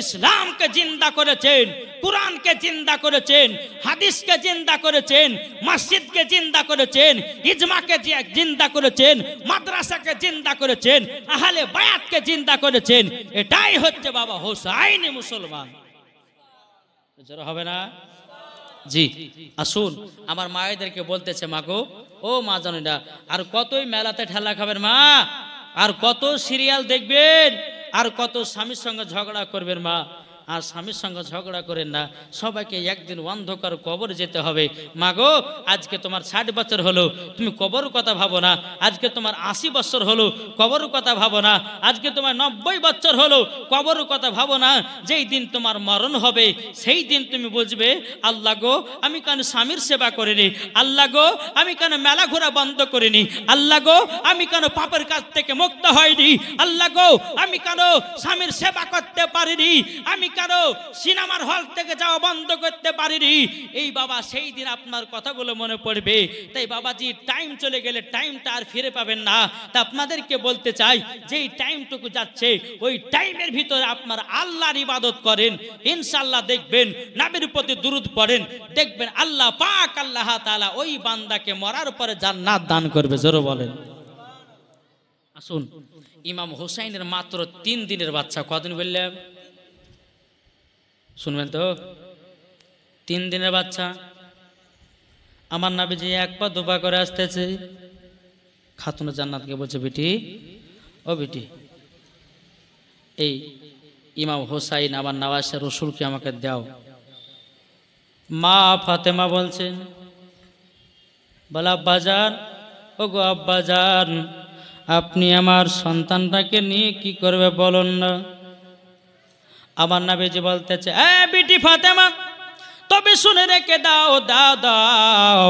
ইসলামকে জিন্দা করেছেন, কুরআনকে জিন্দা করেছেন, হাদিসকে জিন্দা করেছেন, মসজিদকে জিন্দা করেছেন, ইজমাকে জিন্দা করেছেন, মাদ্রাসাকে জিন্দা করেছেন, আহলে বায়াতকে জিন্দা করেছেন। এটাই হচ্ছে বাবা হোসাইনি মুসলমান। জোর হবে না? জি আসুন, আমার মায়েদেরকে বলতেছে, মা গো, ও মা জানিনা, আর কতই মেলাতে ঠেলা খাবেন মা, আর কত সিরিয়াল দেখবেন, আর কত স্বামীর সঙ্গে ঝগড়া করবেন মা। আর স্বামীর সঙ্গে ঝগড়া করেন না, সবাইকে একদিন অন্ধকার কবর যেতে হবে। মাগো আজকে তোমার 60 বছর হলো, তুমি কবর কথা ভাবো না। আজকে তোমার 80 বছর হলো, কবর কথা ভাবো না। আজকে তোমার 90 বছর হলো, কবর কথা ভাবো না। যেই দিন তোমার মরণ হবে সেই দিন তুমি বুঝবে, আল্লাহ গো আমি কেন স্বামীর সেবা করিনি, আল্লাহ গো আমি কেন মেলা ঘোরা বন্ধ করিনি, আল্লাহ গো আমি কেন পাপের কাছ থেকে মুক্ত হয়নি, আল্লাহ গো আমি কেন স্বামীর সেবা করতে পারিনি, আমি কেন সিনেমার হল থেকে যাওয়া বন্ধ করতে পারিনি। এই বাবা সেই দিন আপনার কথাগুলো মনে পড়বে। তাই বাবাজি টাইম চলে গেলে টাইমটা আর ফিরে পাবেন না। তা আপনাদেরকে বলতে চাই, যেই টাইমটুকু যাচ্ছে ওই টাইমের ভিতরে আপনার আল্লাহর ইবাদত করেন, ইনশাআল্লাহ দেখবেন, নবীর প্রতি দুরূদ পড়েন, দেখবেন আল্লাহ পাক আল্লাহ তাআলা ওই বান্দাকে মরার পরে জান্নাত দান করবে। জোরে বলেন। আসুন, ইমাম হুসাইনের মাত্র 3 দিনের বাচ্চা। কদিন বললাম শুনবেন তো? 3 দিনের বাচ্চা। আমার নবীজি 1 পা 2 পা করে আসতেছে। খাতুন জান্নাতকে বলছে, বেটি ও বেটি, এই ইমাম হুসাইন আমার নওয়াজে রসুলকে আমাকে দাও। মা ফাতেমা বলছেন, বলে আব্বাজান, ও গো আব্বাজান, আপনি আমার সন্তানটাকে নিয়ে কি করবে বলুন না। আমার নবীজি বলতেছে, এ বিটি ফাতেমা, তবে শুনে রেখে দাও, দাও দাও,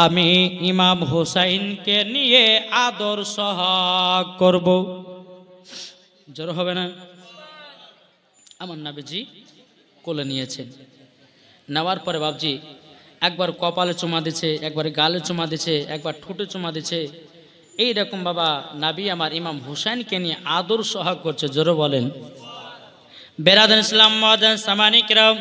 আমি ইমাম হুসাইনকে নিয়ে আদর সোহাগ করব। জোর হবে না? আমার নবীজি কোলে নিয়েছেন। নেওয়ার পরে বাবজি একবার কপালে চুমা দিছে, একবার গালে চুমা দিছে, একবার ঠোঁটে চুমা দিছে। এইরকম বাবা নবী আমার ইমাম হুসাইনকে নিয়ে আদর সোহাগ করছে। জোরে বলেন। বেরাদান ইসলাম মাদান সামানিকরাম,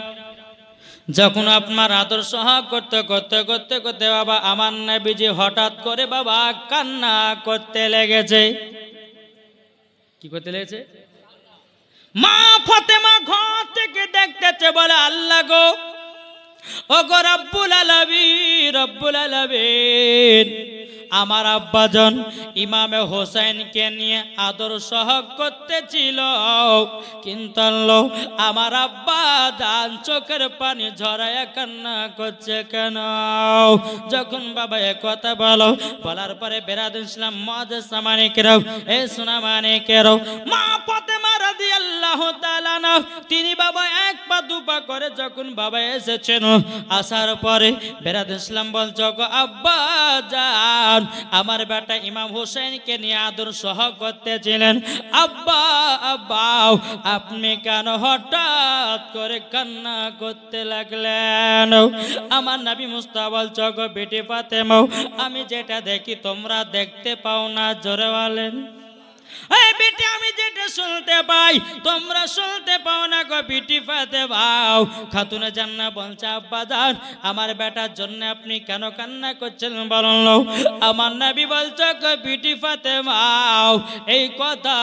যখন আপনার আদর সোহাগ করতে করতে করতে করতে বাবা আমার নবীজি হঠাৎ করে বাবা কান্না করতে লেগেছে। কি করতে লেগেছে? মা ফাতেমা ঘর থেকে দেখতেছে, বলে আল্লাহ গো, ও গো রব্বুল আলামিন, রব্বুল আলামিন, আমার আব্বাজন ইমামে হোসেনকে নিয়ে আদর সোহাগ করতেছিল, কিন্তু আমার আব্বা জান চোখের পানি ঝরায় কান্না করছে কেন? যখন বাবা এ কথা বলো, বলার পরে বেরাদুল ইসলাম মুআজ্জাজ সামানিকেরাও, এ সোনা মানিকেরাও, মা ফাতেমা রাদিয়াল্লাহু তাআলা না, তিনি বাবা 1 পা 2 পা করে যখন বাবা এসেছেন, আসার পরে বেরাদুল ইসলাম বলছো, গো আব্বা জান, আমার বেটা ইমাম হুসাইনকে নিয়ে আদর সোহাগ করতেছিলেন, আব্বা আব্বা আপনি কেন হঠাৎ করে কান্না করতে লাগলেন? আমার নবী মুস্তাফা বলছো, গো বেটি ফাতেমা, আমি যেটা দেখি তোমরা দেখতে পাও না। জোরে বলেন। এই বেটি আমি যেটা শুনতে পাই তোমরা শুনতে পাও না গো বেটি ফাতেমা। খাতুনে জান্নাত বলছে, আব্বা জান, আমার বেটার জন্য আপনি কেন কান্না করছেন বলুন? আমার নবী বলছে, গো বেটি ফাতেমা, এই কথা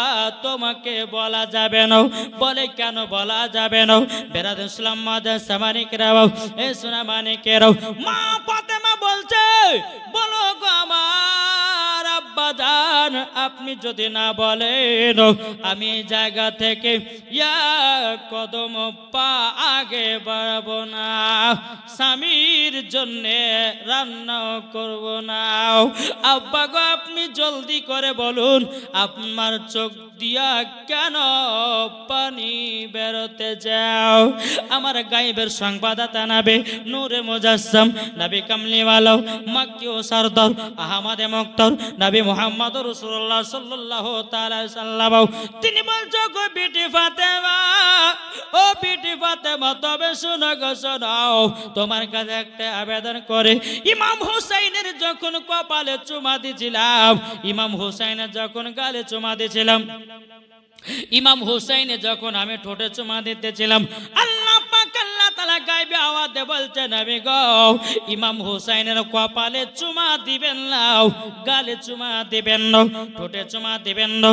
তোমাকে বলা যাবে না। বলে কেন বলা যাবে না? বেরাদুল ইসলাম মুআজ্জাজ সামানিকেরাও, এ সোনা মানিকেরাও, মা ফাতেমা বলছে, বলো গো আমার আব্বা জান, আপনি যদি না বলেন আমি এই জায়গা থেকে কদম পা আগে বাড়াবো না, স্বামীর জন্য রান্না করব না। আব্বা গো আপনি জলদি করে বলুন, আপনার চোখ দিয়া কেন পানি বেরোতে যাও? আমার গায়েবের সংবাদদাতা নবী নূরে মুজাসসাম, নবী কামলিওয়ালা, মক্কি ও সরদার, আহমদে মুক্তার, নবী মুহাম্মদ রাসূলুল্লাহ সাল্লাল্লাহু তাআলা সাল্লাম, তিনি বলছো, গো বেটি ফাতেমা, ও বেটি ফাতেমা, তবে শোনো গো শোনাও, তোমার কাছে একটা আবেদন করে, ইমাম হুসাইনের যখন কপালে চুমা দিছিলাম, ইমাম হুসাইনের যখন গালে চুমা দিছিলাম, ইমাম হুসাইনে যখন আমি ঠোঁটে চুমা দিতেছিলাম, আল্লাহ পাক আল্লাহ তাআলা গায়বে আওয়াজে বলছে, নবী গো ইমাম হুসাইনের কপালে চুমা দিবেন না, গালে চুমা দিবেন না, ঠোঁটে চুমা দিবেন না।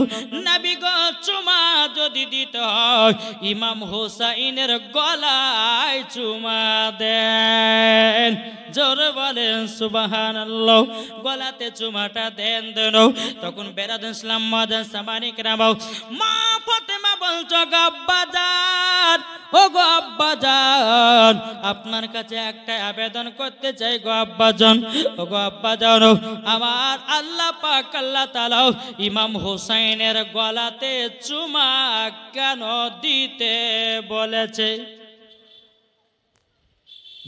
নবী গো চুমা যদি দিতে হয় ইমাম হুসাইনের গলায় চুমা দেন। জোরে বলেন সুবহানাল্লাহ। গলাতে চুমাটা দেন দেন। তখন বেরাদুল ইসলাম মুআজ্জাজ সামানিকেরাও, মা ফাতেমা বলছো গো আব্বাজান, ও গো আব্বাজান, আপনার কাছে একটা আবেদন করতে চাই গো আব্বাজান। ও গো আব্বাজান, আমার আল্লাহ পাক আল্লাহ তাআলা ইমাম হুসাইনের গলাতে চুমা কেন দিতে বলেছে?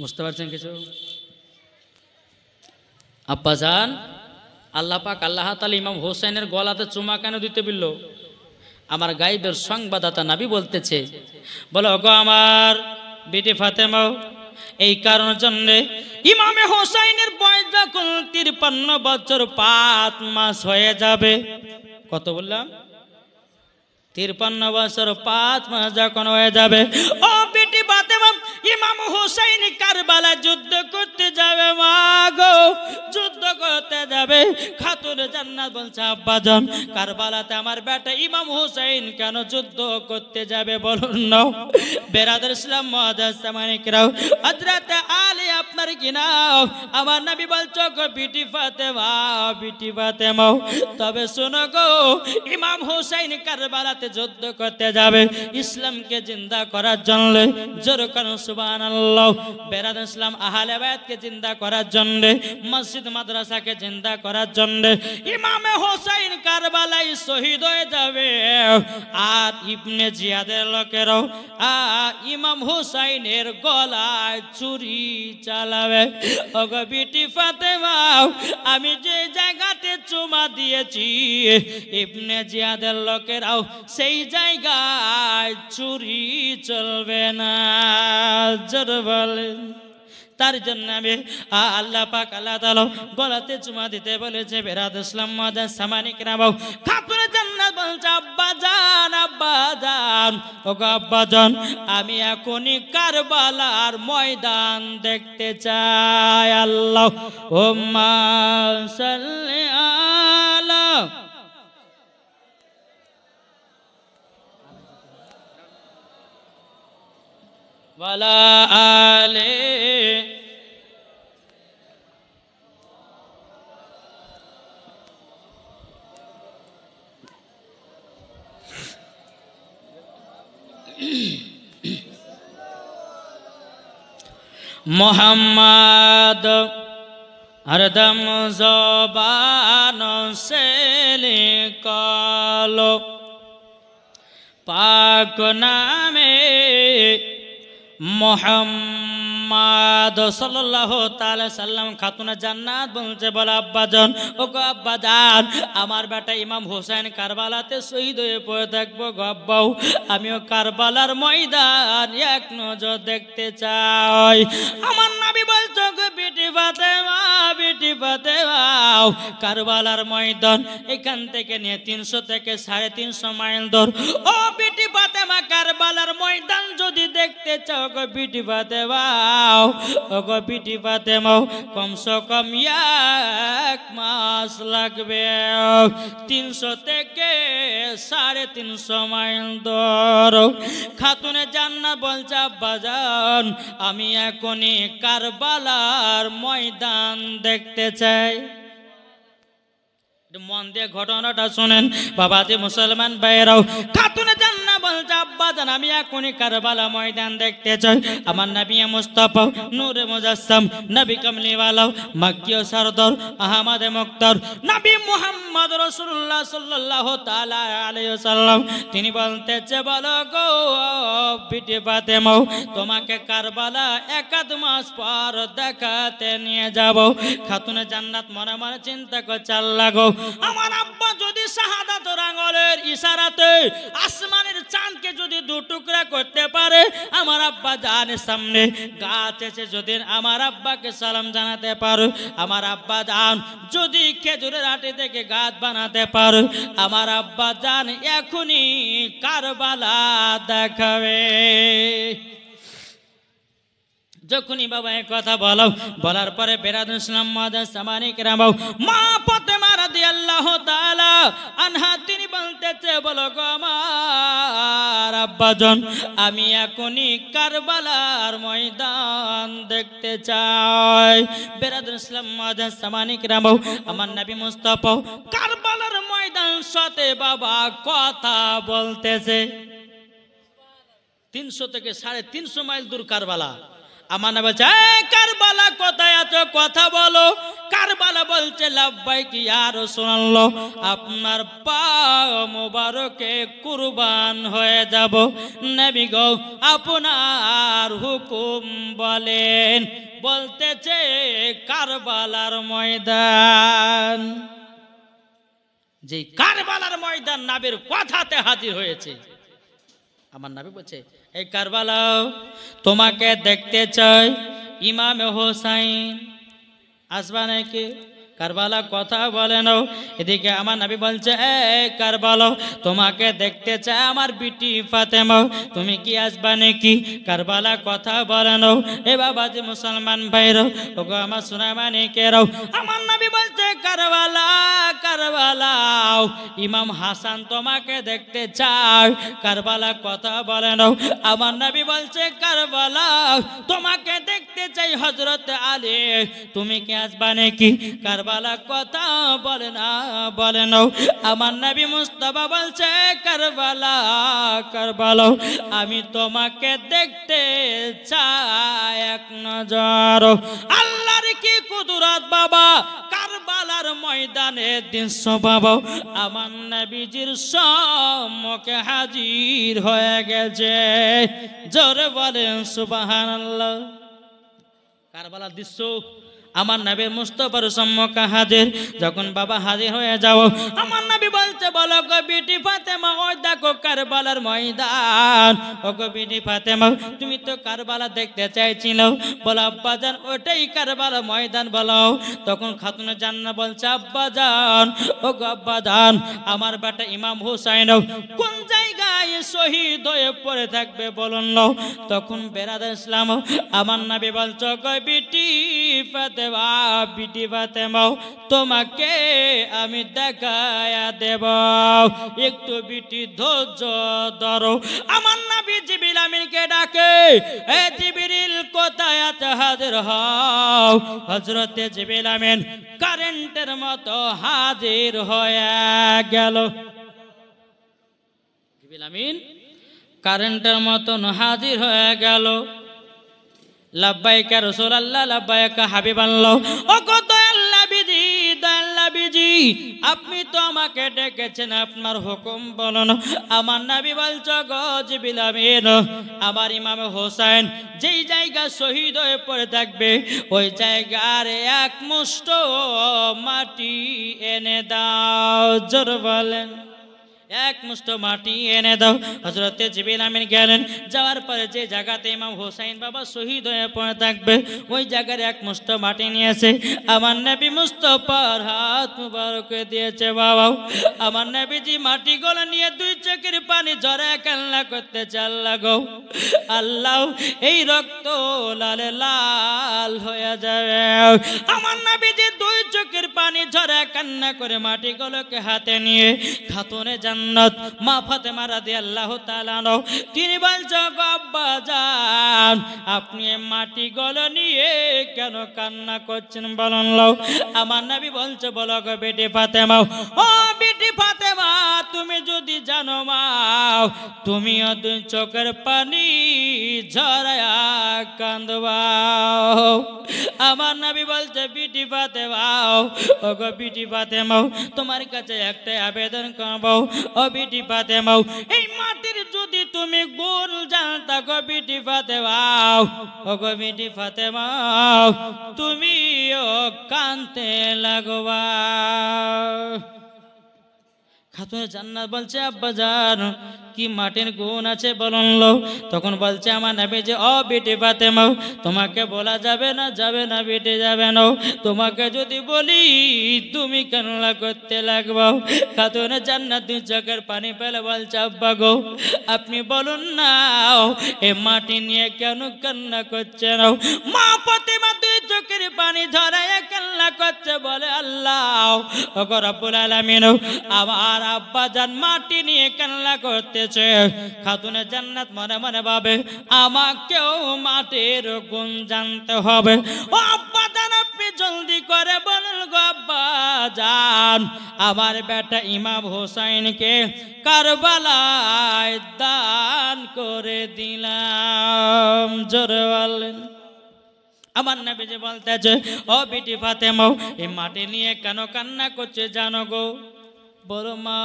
বুঝতে পারছেন কিছু? আব্বাজান, আল্লাহ পাক আল্লাহ তাআলা ইমাম হুসাইনের গলাতে চুমা কেন দিতে বলল? আমার গায়েবের সংবাদদাতা নবী বলতেছে, বলো গো আমার বিটি ফাতেমা, এই কারণের জন্য ইমাম হুসাইনের বয়স যখন 53 বছর 5 মাস হয়ে যাবে। কত বললাম? 53 বছর 5 মাস যখন হয়ে যাবে, ও বিটি ফাতেমা, ইমাম হুসাইন কারবালা যুদ্ধ করতে যাবে। মা গো, যুদ্ধ করতে যাবে। খাতুনে জান্নাত বলছে, আব্বাজান, কারবালাতে আমার বেটা ইমাম হুসাইন কেন যুদ্ধ করতে যাবে বলুন না? বেরাদার ইসলাম মুআজ্জাজ সামানিকরাও, হযরত আলী আপনার কি নাও? আমার নবী বলছো গো বিটি ফাতেমা, বিটি ফাতেমা, তবে শোনো গো, ইমাম হুসাইন কারবালাতে যুদ্ধ করতে যাবে ইসলামকে জিন্দা করার জন্য। জোর করুন সুবহানাল্লাহ। বেরাদার ইসলাম আহলে বায়াতকে জিন্দা করার জন্য, মসজিদ মাদ্রাসাকে জিন্দা করার জন্য ইমাম হুসাইন কারবালায় শহীদ হয়ে যাবে। আর ইবনে জিয়াদের লোকেরাও ইমাম হুসাইনের গলায় ছুরি চালাবে। ওগো বিটি ফাতেমা, আমি যে জায়গাতে চুমা দিয়েছি ইবনে জিয়াদের লোকেরাও সেই জায়গায় ছুরি চলবে না। জোর বলেন। তার জন্য আমি আল্লাহ পাক আল্লাহ তাআলা গলাতে চুমা দিতে বলেছে। বেরাদ ইসলাম মুআজ্জাজ সামানিকরাম, খাতুনে জান্নাত বলছে, আব্বাজান, আব্বাজান, ও গো আব্বাজান, আমি এখনই কারবালার ময়দান দেখতে চাই। আল্লাহুম্মা সাল্লি আলা ওয়ালা আলে মোহাম্মদ হরদম জবান সে লিখলো পাক নামে মোহাম্মদ সাল্লাল্লাহু তাআলা সাল্লাম। খাতুনে জান্নাত বলছে, বলে আব্বাজান, ও গো আব্বাজান, আমার বেটা ইমাম হুসাইন কারবালাতে শহীদ হয়ে পড়ে থাকবো গো আব্বাও, আমিও কারবালার ময়দান এক নজর দেখতে চাই। আমার নবী বলছো গো বিটি ফাতেমা, বিটি ফাতেমা, কারবালার ময়দান এখান থেকে নিয়ে 300 থেকে 350 মাইল দূর। ও বিটি ফাতেমা, কারবালার ময়দান যদি দেখতে চাও গো বিটি ফাতেমা, ও গো বিটি ফাতেমা, কমসে কম 1 মাস লাগবে। 300 থেকে 350 মাইল দূর। খাতুনে জান্নাত বলছে, আব্বাজান, আমি এখনই কারবালার ময়দান দেখতে চাই। মন দিয়ে ঘটনাটা শোনেন বাবাজি মুসলমান ভাইরাও। খাতুনে জান্নাত বলছে, আব্বাজান, আমি এখনই কারবালা ময়দান দেখতে চাই। আমার নবী মুস্তাফা নূরে মুজাসসাম, নবী কামলিওয়ালা, মক্কি ও সরদার, আহমদে মুক্তার, নবী মুহাম্মদ রাসূলুল্লাহ সাল্লাল্লাহু তাআলা আলাইহি ওয়াসাল্লাম, তিনি বলতেছে, বলো গো বিটি ফাতেমা, তোমাকে কারবালা 1 মাস পর দেখাতে নিয়ে যাব। খাতুনে জান্নাত মনে মনে চিন্তা করছে, আল্লাহ গো, আমার আব্বা যদি শাহাদাতের আঙ্গুলের ইশারাতে আসমানের চাঁদকে যদি 2 টুকরা করতে পারে, আমার আব্বা জানের সামনে গাছ এসে যদি আমার আব্বাকে সালাম জানাতে পারো, আমার আব্বা জান যদি খেজুরের আটি থেকে গাছ বানাতে পারো, আমার আব্বা জান এখনই কারবালা দেখাবে। যখনই বাবা এই কথা বলো, বলার পরে বেরাদুল ইসলাম মুআজ্জাজ সামানিকরাম, মা ফাতেমা রাদিয়াল্লাহু তাআলা আনহা, তিনি বলতেছে, বলো গো আমার আব্বাজান, আমি এখনই কারবালার ময়দান দেখতে চাই। বেরাদুল ইসলাম মুআজ্জাজ সামানিকরাম, আমার নবী মুস্তাফা কারবালার ময়দান সাথে বাবা কথা বলতেছে। 300 থেকে 350 মাইল দূর কারবালা। আমার নবী বলছে, এই কারবালা কোথায় আছো, কথা বলো। কারবালা বলছে, লাব্বাইক ইয়া রাসূলুল্লাহ, আপনার পা মোবারকে কুরবান হয়ে যাব। নবী গো, আপনার হুকুম বলেন। বলতেছে কারবালার ময়দান, যে কারবালার ময়দান নবীর কথাতে হাজির হয়েছে। আমার নবী বলছে, এই কারবালা তোমাকে দেখতে চাই, ইমাম হোসাইন আসবা নাকি? কারবালা কথা বলে নাও। এদিকে আমার নবী বলছে, এই কারবালা তোমাকে দেখতে চাই আমার বিটি ফাতেমা, তুমি কি আসবা নাকি? কারবালা কথা বলে নাও। এ বাবা যে মুসলমান ভাইরা, ওগো আমার সোনা মানিকেরাও, আমার নবী বলছে, কারবালা কারবালা ইমাম হাসান তোমাকে দেখতে চাই। কারবালা কথা বলে নাও। আমার নবী বলছে, কারবালা তোমাকে দেখতে চাই হযরত আলী, তুমি কি আসবা নাকি? কারবালা কথা বলে না, বলে নাও। আমার নবী মুস্তাফা বলছে, কারবালা কারবালা আমি তোমাকে দেখতে চাই এক নজর। আল্লাহর কি কুদরত বাবা, কারবালার ময়দানে দৃশ্য বাবা আমার নবীজির সম্মুখে হাজির হয়ে গেছে। জোরে বলেন সুবহানাল্লাহ। কারবালার দৃশ্য আমার নবী মুস্তাফার সম্মুখে হাজির। যখন বাবা হাজির হয়ে যাও, আমার নবী বলছে, বলো গো বিটি ফাতেমা, ওই দেখো কারবালার ময়দান। ও গো বিটি ফাতেমা, তুমি তো কারবালা দেখতে চাইছিল। বলো আব্বাজান, ওটাই কারবালার ময়দান বলো। তখন খাতুনে জান্নাত বলছে, আব্বাজান, ও গো আব্বাজান, আমার বেটা ইমাম হুসাইন কোন জায়গায় শহীদ হয়ে পড়ে থাকবে বলুন না। তখন বেরাদার ইসলাম আমার নবী বলছে, গো বিটি ফাতেমা, বিটি ফাতেমা, তোমাকে আমি দেখায়া দেব, একটু বিটি ধৈর্য ধরো। আমার নবী জিবরিল আমিনকে ডাকে, এ জিবরিল কোথায় আছে, হাজির হও। হযরত জিবরিল আমিন কারেন্টের মতো হাজির হয়ে গেল। জিবরিল আমিন কারেন্টের মতন হাজির হয়ে গেল। লাব্বাইকা রাসূলুল্লাহ, লাব্বাইকা হাবিবাল্লাহ। ও গো দয়াল্লাহ বিজি, দয়াল্লাহ বিজি, আপনি তো আমাকে ডেকেছেন, আপনার হুকুম বলুন। আমার নবী বলছে, গো জিবরিল আমিন, আমার ইমাম হোসেন যেই জায়গা শহীদ হয়ে পড়ে থাকবে, ওই জায়গার এক মুষ্ট মাটি এনে দাও। জোর বলেন, এক মুষ্ট মাটি এনে দাও। হযরত জিবরিল আমিন গেলেন। যাওয়ার পরে যে জায়গাতে ইমাম হোসেন বাবা শহীদ হয়ে পড়ে থাকবে, ওই জায়গার এক মুষ্ট মাটি নিয়েছে। আমার নবী মুস্তাফার হাত মুবারক দিয়েছে বাবা। আমার নবীজি মাটিগুলো নিয়ে দুই চোখের পানি ঝরে কান্না করতে চাল লাগো, আল্লাহ এই রক্ত লালে লাল হয়ে যাবে। আমার নবীজি দুই চোখের পানি ঝরে কান্না করে মাটিগুলোকে হাতে নিয়ে খাতুনে জান্নাত মা ফাতেমা রাদিয়াল্লাহু তাআলা আনহা, তিনি বলছে, গো আব্বাজান, আপনি মাটিগুলো নিয়ে কেন কান্না করছেন বলুন। আমার নবী বলছে, বলো গো বেটি ফাতেমা, ও বেটি ফাতেমা, তুমি যদি জানো মা, তুমিও দুই চোখের পানি ঝরায়া কান্দবা। আমার নবী বলছে, বিটি ফাতেমা, ও গো বিটি ফাতেমা, তোমার কাছে একটা আবেদন করব। ও বিটি ফাতেমা, এই মাটির যদি তুমি গুণ জানতা গো বিটি ফাতেমা, ও গো বিটি ফাতেমা, তুমিও কাঁদতে লাগবা। খাতুনে জান্নাত বলছে, আব্বাজান কি মাটির গুণ আছে বলুন। তখন বলছে আমার নবী যে, ও বিটি ফাতেমা, তোমাকে বলা যাবে না, যাবে না বিটি, যাবে না। তোমাকে যদি বলি তুমি কান্না করতে লাগবা। খাতুনে জান্নাত দুই চোখের পানি ফেলে বলছে, আব্বা গো, আপনি বলুন না, এ মাটি নিয়ে কেন কান্না করছেন? মা ফাতেমা দুই চোখের পানি ঝরায় কান্না করছে, বলে, আল্লাহ ওগো রব্বুল আলামিন, আমার আব্বাজান মাটি নিয়ে কান্না করতেছে। খাতুনে জান্নাত মনে মনে ভাবে, আমাকেও মাটির গুণ জানতে হবে। ও আব্বাজান, আপনি জলদি করে বলুন গো আব্বাজান, আমার বেটা ইমাম হোসাইনকে কারবালায় দান করে দিলাম। জোরে বলেন। আমার নবীজি বলতেছে, ও বিটি ফাতেমা, এই মাটি নিয়ে কেন কান্না করছে জানো গো? বলো মা।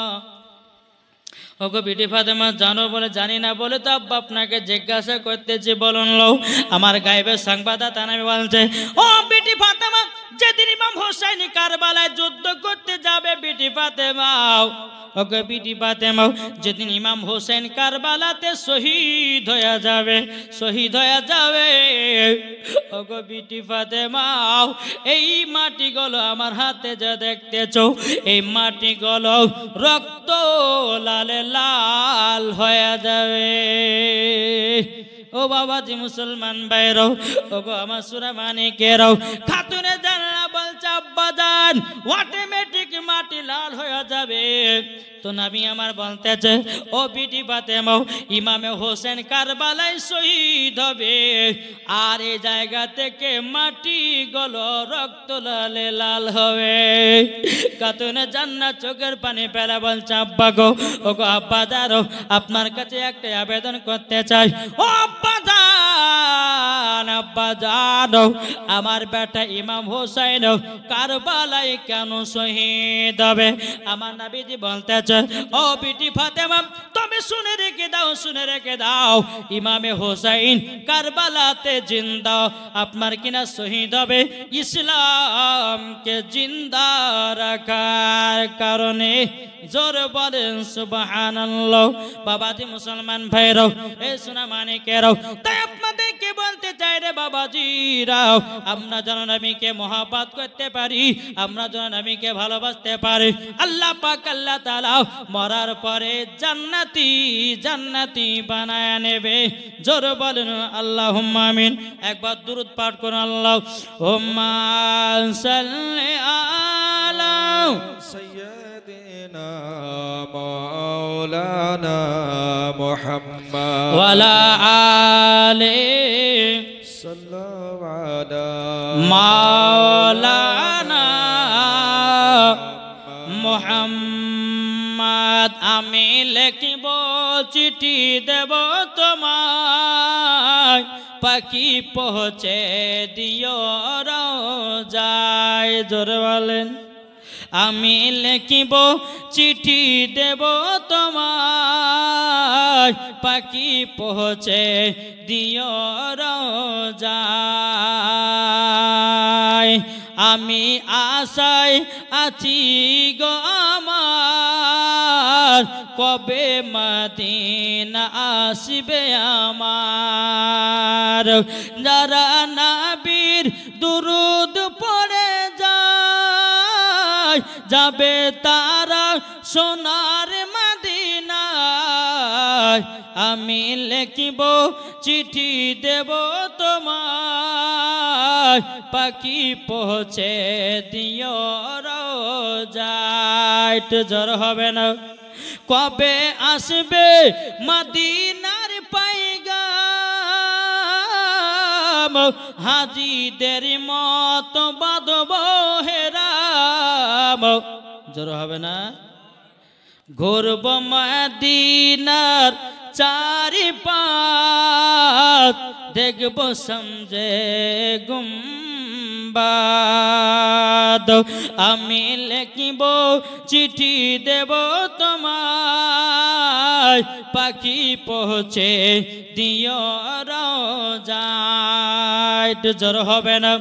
ও গো বিটি ফাতেমা, জানো? বলে জানি না। বলে তো আব্বা আপনাকে জিজ্ঞাসা করতেছি, বলুন লো। আমার গায়েবের সংবাদদাতা নবী বলছে, ও বিটি ফাতেমা, যেদিন ইমাম হোসেন কারবালায় যুদ্ধ করতে যাবে বিটি ফাতেমা, ওকে বিটি ফাতেমা, যেদিন ইমাম হোসেন কারবালাতে শহীদ হয়ে যাবে, শহীদ হয়ে যাবে, ওকে বিটি ফাতেমা, এই মাটিগুলো আমার হাতে যা দেখতেছো, এই মাটিগুলো রক্ত লালে লাল হয়ে যাবে। ও বাবাজি মুসলমান ভাইরাও, ও গো আমার সুরা মানিকেরাও, খাতুনে জানা বলছে আব্বা জান অটোমেটিক মাটি লাল হয়ে যাবে। তো নবী আমার বলতেছে, ও বিটি ফাতেমা, ইমামে হোসেন কারবালায় শহীদ হবে, আর এই জায়গা থেকে মাটি গুলো রক্ত লালে লাল হবে। খাতুনে জান্নাত চোখের পানি ফেলা বলছে আব্বা গো, ও গো আব্বা জানো, আপনার কাছে একটা আবেদন করতে চাই। ও আব্বা জান, আব্বা জানো, আমার বেটা ইমাম হোসেন কারবালায় কেন শহীদ হবে? আমার নবীজি বলতেছে, ও বিটি ফাতেমা, তুমি শুনে রেখে দাও, শুনে রেখে দাও, ইমামে হোসেন কারবালাতে জিন্দা আপনার কিনা শহীদ হবে ইসলামকে জিন্দা রাখার কারণে। জোর বলেন সুবহানাল্লাহ। বাবাজি মুসলমান ভাইরাও, এই সোনা মানিকেরাও, তাই আপনাদেরকে বলতে চাই রে বাবাজিরাও, আমরা যেন নবীকে মহব্বত করতে পারি, আমরা যেন নবীকে ভালোবাসতে পারি। আল্লাহ পাক আল্লাহ তাআলা মরার পরে জান্নাতি জান্নাতি বানায় নেবে। জোর বলেন আল্লাহুম্মা আমিন। একবার দুরূদ পাঠ করুন, আল্লাহুম্মা সাল্লি আলা সাইয়্যিদিনা মাওলানা মুহাম্মদ ওয়া আলা আলি সাল্লাল্লাহু আলা মাওলানা মুহাম্মদ। আমি লিখিব চিঠি দেব তোমায়, পাখি পৌঁছে দিও রোজায়। জোরে বলেন। আমি লিখিব চিঠি দেব তোমায়, পাখি পৌঁছে দিও রোজায়। আমি আশায় আছি গো আমার, কবে মদিনা আসবে আমার। যারা নবীর দুরূদ পড়ে যায়, যাবে তারা সোনার মদিনায়। আমি লিখিব চিঠি দেব তোমায়, পাখি পৌঁছে দিও রোজায়। একটু জ্বর হবে না? কবে আসবে মদিনার পাইগাম, হাজিদের মত বাঁধব হেরাম। জ্বর হবে না? ঘুরব মদিনার চারিপাশ, দেখব সমঝে গুম্বাদ। আমি লিখিব চিঠি দেব তোমায়, পাখি পৌঁছে দিও রোজায়। জ্বর হবে না?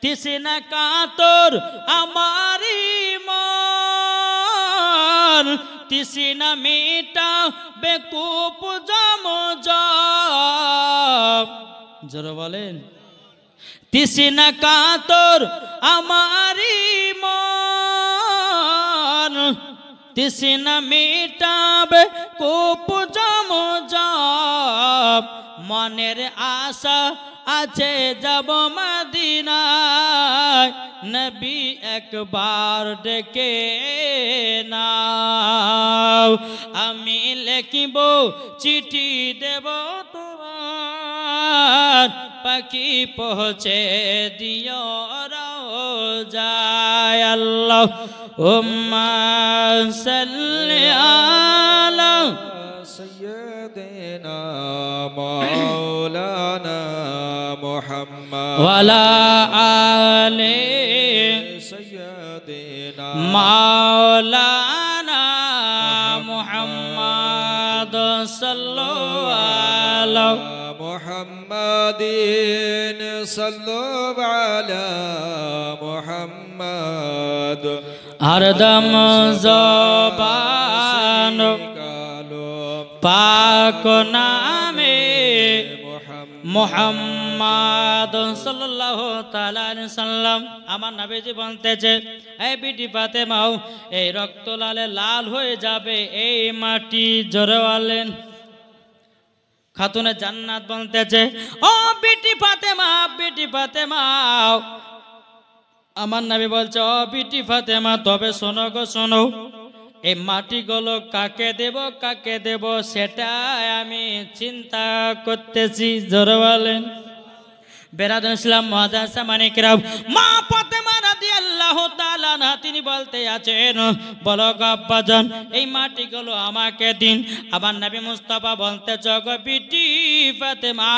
তৃষ্ণা কাতর আমারি মন, তৃষ্ণা মিটা বেকুপ জম জম। জোর বলেন। তৃষ্ণা কাতর আমারি মন, তৃষ্ণা মিটাবে কুপ জম জম। মনের আশা আছে যাব মদিনায়, নবী একবার ডেকে নাও। আমি লিখিব চিঠি দেব তোমার, পাখি পৌঁছে দিও রোজায়। আল্লাহ উম্মা সাল্লি আলা সাইয়্যিদিনা মাওলানা মুহাম্মদ ওয়ালা আলি সাইয়্যিদিনা মাওলানা মুহাম্মদ সাল্লাল্লাহু আলাইহি মুহাম্মাদিন সাল্লাল্লাহু আলা মুহাম্মদ হরদম জবান পাক নামে মুহাম্মদ সাল্লাল্লাহু তাআলা আলাইহি সাল্লাম। আমার নবীজি বলতেছে, এই বিটি ফাতেমাও এই রক্ত লালে লাল হয়ে যাবে এই মাটি। জোরে বলেন। খাতুনে জান্নাত বলতেছে, ও বিটি ফাতেমা, বিটি ফাতেমা। আমার নবী বলছে, ও বিটি ফাতেমা, তবে শোনো গো শোনো, এই মাটিগুলো কাকে দেব, কাকে দেব সেটাই আমি চিন্তা করতেছি। জোরে বলেন। বেরাদুল ইসলাম মুআজ্জাজ মানিকরাম, মা ফাতেমা রাদিয়াল্লাহু তাআলা আনহা তিনি বলতে আছেন, বলো গো আব্বাজান, এই মাটিগুলো আমাকে দিন। আমার নবী মুস্তাফা বলতে, গো বিটি ফাতেমা,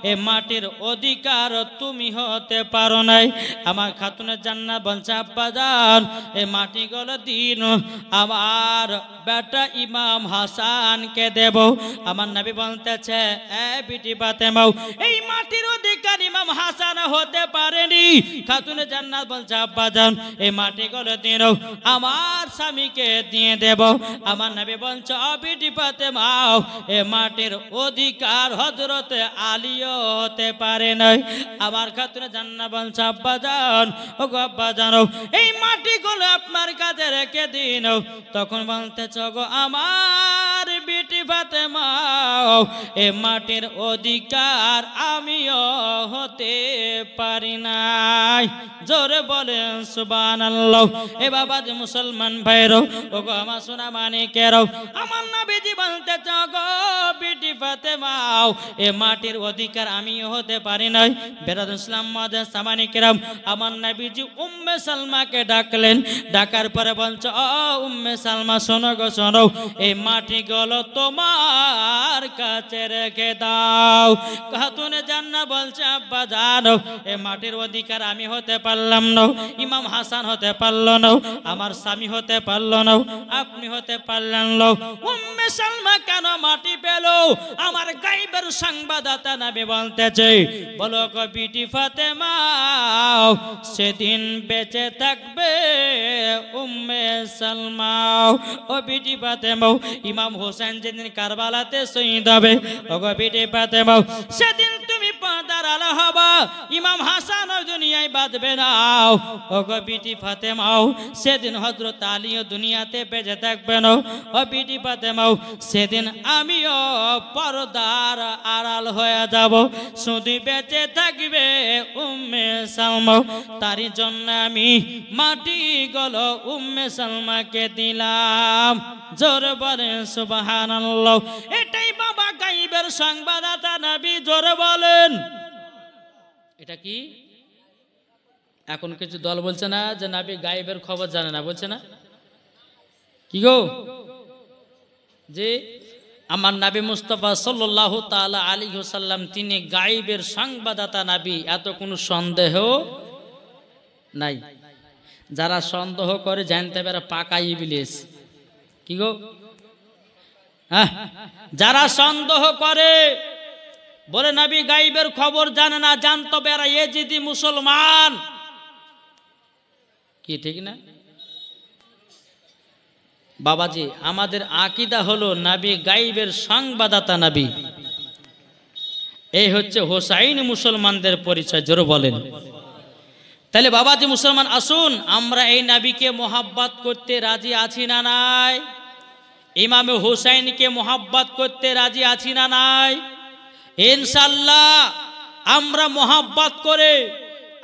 এই মাটির অধিকার তুমি হতে পারো নাই। আমার খাতুনে জান্নাত বলছে, আব্বাজান, এই মাটিগুলো দিন, আমার বেটা ইমাম হাসানকে দেব। আমার নবী বলতেছে, এ বিটি ফাতেমা, এই মাটির অধিকার ইমাম হাসান হতে পারেনি। খাতুনে জান্নাত বলছে, আব্বাজান, এই মাটিগুলো দিন, আমার স্বামীকে দিয়ে দেব। আমার নবী বলছে, ও বিটি ফাতেমা, এই মাটির অধিকার হযরতে আলীও হতে পারে নাই। আমার খাতুনে জান্নাত বলছে, আব্বাজান, ও গো আব্বাজান, এই মাটিগুলো আপনার কাছে রেখে দিন। তখন বলতেছ, গো আমার বিটি ফাতেমা, এই মাটির অধিকার আমিও হতে পারি নাই। জোরে বলেন সুবহানাল্লাহ। এ বাবা যে মুসলমান ভাইরো, ও গো আমার সোনা মানিকেরো, আমার নবীজি বলতেছে, গো বিটি ফাতেমা, এই মাটির অধিকার আমিও হতে পারি নাই। বেরাদুল ইসলাম মুআজ্জাজ মানিকেরাম, আমার নবীজি উম্মে সালমাকে ডাকলেন। ডাকার পরে বলছে, ও উম্মে সালমা, শোনো গো শোনো, এই মাটিগুলো তোমার কাছে রেখে দাও। খাতুনে জান্নাত বলছে, আব্বা জানো, এই মাটির অধিকার আমি হতে পারলাম না, ইমাম হাসান হতে পারল না, আমার স্বামী হতে পারল না, আপনি হতে পারলেন না। উম্মে সালমা কেন মাটি পেল? আমার গায়বের সংবাদদাতা নবী বলতেছে, বলো গো বিটি ফাতেমা, সেদিন বেঁচে থাকবে উম্মে সালমা। ও বিটি ফাতেমা, ইমাম হোসেন যেদিন কারবালাতে শহীদ হবে, ও গো বিটি ফাতেমা, সেদিন তুমি পর্দার আলো হবা, ইমাম হাসান ওই দুনিয়ায় বাঁধবে না। ও গো বিটি ফাতেমা, সেদিন হযরত আলীও দুনিয়াতে বেঁচে থাকবে না। ও বিটি ফাতেমা, সেদিন আমিও পর্দার আড়াল হয়ে যাব, শুধু বেঁচে থাকবে উম্মে সালমা। তারই জন্য আমি মাটিগুলো উম্মে সালমাকে দিলাম। জোরে বলেন সুবহানাল্লাহ। এটাই বাবা গায়বের সংবাদদাতা নবী। জোরে বলেন। এটা কি এখন কিছু দল বলছে না যে নবী গায়বের খবর জানে না, বলছে না কি গো? যে আমার নবী মুস্তাফা সাল্লাল্লাহু তাআলা আলাইহি ওয়াসাল্লাম তিনি গায়বের সংবাদদাতা নবী, এত কোনো সন্দেহ নাই। যারা সন্দেহ করে জানতে পারে পাকা ইবলিস। কি গো? হ্যাঁ, যারা সন্দেহ করে বলে নবী গায়বের খবর জানে না, জানতো বেরা ইয়েজিদি মুসলমান, কি ঠিক না বাবাজি? আমাদের আকীদা হলো নবী গায়বের সংবাদদাতা নবী। এই হচ্ছে হোসাইনি মুসলমানদের পরিচয়। জোরে বলেন। তাহলে বাবাজি মুসলমান, আসুন আমরা এই নবীকে মোহাব্বত করতে রাজি আছি না নাই? ইমামে হোসাইনকে মোহাব্বত করতে রাজি আছি না নাই? ইনশাআল্লাহ আমরা মোহাব্বত করে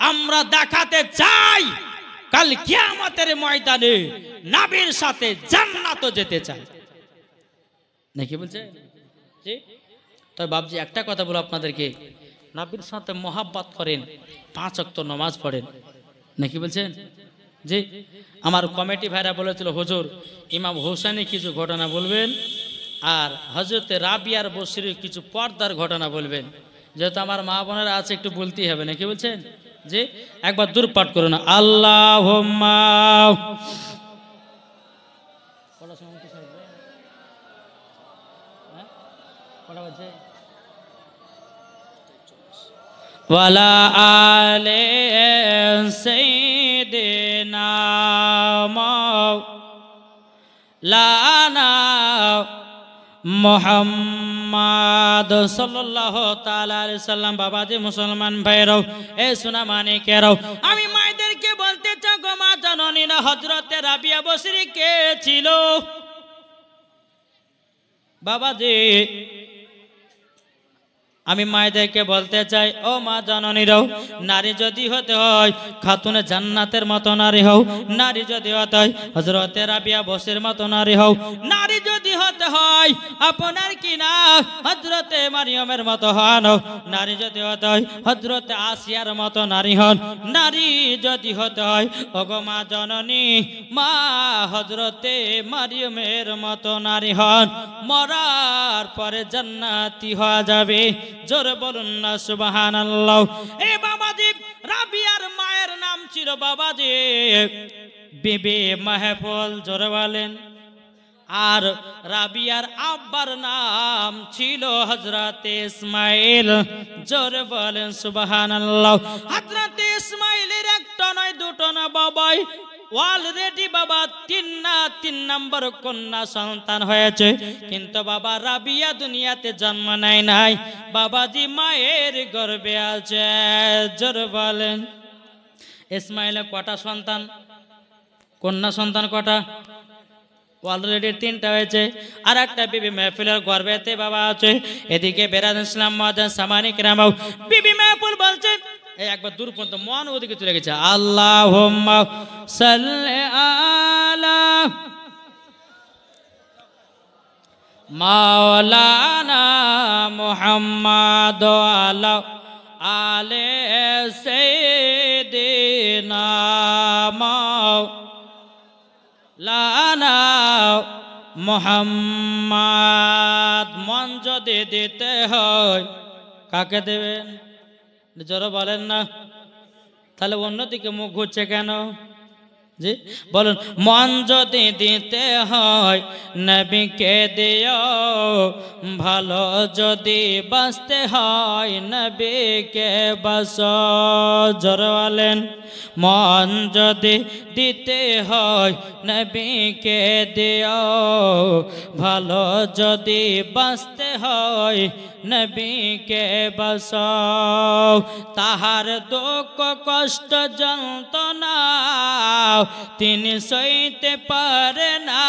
আমরা দেখাতে চাই কাল কিয়ামতের ময়দানে নবীর সাথে জান্নাতে যেতে চাই, নাকি বলছে? জি। তবে বাবজি একটা কথা বলো আপনাদেরকে, নবীর সাথে মোহাব্বত করেন, 5 ওয়াক্ত নামাজ পড়েন, নাকি বলছেন? জি, আমার কমিটি ভাইরা বলেছিল হুজুর ইমাম হোসেনের কিছু ঘটনা বলবেন আর হজরতে রাবিয়ার বসরির কিছু পর্দার ঘটনা বলবেন। যেহেতু আমার মা বোনেরা আছে একটু বলতেই হবে না, কি বলছেন? জি, একবার দূর পাঠ করুন আল্লাহুম্মা। ওয়ালা আলে সাইয়্যিদিনা মাওলানা মুহাম্মদ সাল্লাল্লাহু তাআলা আলাইহি সাল্লাম। বাবাজি মুসলমান ভাইরাও, এ সোনা মানিকেরাও, আমি মায়েদেরকে বলতে চাই গো মা জাননী না হযরতে রাবিয়া বসরি কে ছিল? বাবাজি আমি মায়েদেরকে বলতে চাই ও মা জননীরাও, নারী যদি হতে হয় খাতুনে জান্নাতের মতো নারী হও, নারী যদি হতে হয় হযরতে রাবিয়া বসরির মতো নারী হও, নারী যদি হতে হয় আপনার কি না হযরতে মারিয়মের মতো হন, নারী যদি হতে হয় হযরতে আসিয়ার মতো নারী হন, নারী যদি হতে হয় ওগো মা জননী মা হযরতে মারিয়মের মতো নারী হন, মরার পরে জান্নাতি হওয়া যাবে। জোরে বলুন না সুবহানাল্লাহ। এ বাবাজি রাবিয়ার মায়ের নাম ছিল বাবাজি বিবি মাহফুল, জোরে বলেন। আর রাবিয়ার আব্বার নাম ছিল হযরতে ইসমাইল, জোরে বলেন সুবহানাল্লাহ। হযরতে ইসমাইলের একটা নয় দুটো না বাবাই অলরেডি বাবা তিন নম্বর কন্যা সন্তান হয়েছে, কিন্তু বাবা রাবিয়া দুনিয়াতে জন্ম নেয় নাই, বাবাজি মায়ের গর্ভে আছে। জোরে বলেন। ইসমাইলের কটা সন্তান? কন্যা সন্তান কটা? অলরেডি 3টা হয়েছে, আর একটা বিবি মাহফিলের গর্ভেতে বাবা আছে। এদিকে বেরাদ ইসলাম মাদান সামানিক রামাও বিবি মাহফুল বলছেন, এই একবার দূর পর্যন্ত মন ওদিকে চলে গেছে। আল্লাহুম্মা সাল্লি আলা মাওলানা মুহাম্মাদ আলা আলে সাইয়্যিদিনা মাওলানা মুহাম্মাদ। মন যদি দিতে হয় কাকে দেবেন? জোরে বলেন না, তাহলে অন্যদিকে মুখ ঘুরছে কেন? জি বলুন। মন যদি দিতে হয় নবীকে দিও, ভালো যদি বাঁচতে হয় নবীকে বাঁচো। জোরে বলেন। মন যদি দিতে হয় নবীকে দিও, ভালো যদি বাঁচতে হয় নবীকে বাঁচাও। তাহার দুঃখ কষ্ট যন্ত্রণা তিনি সইতে পারে না,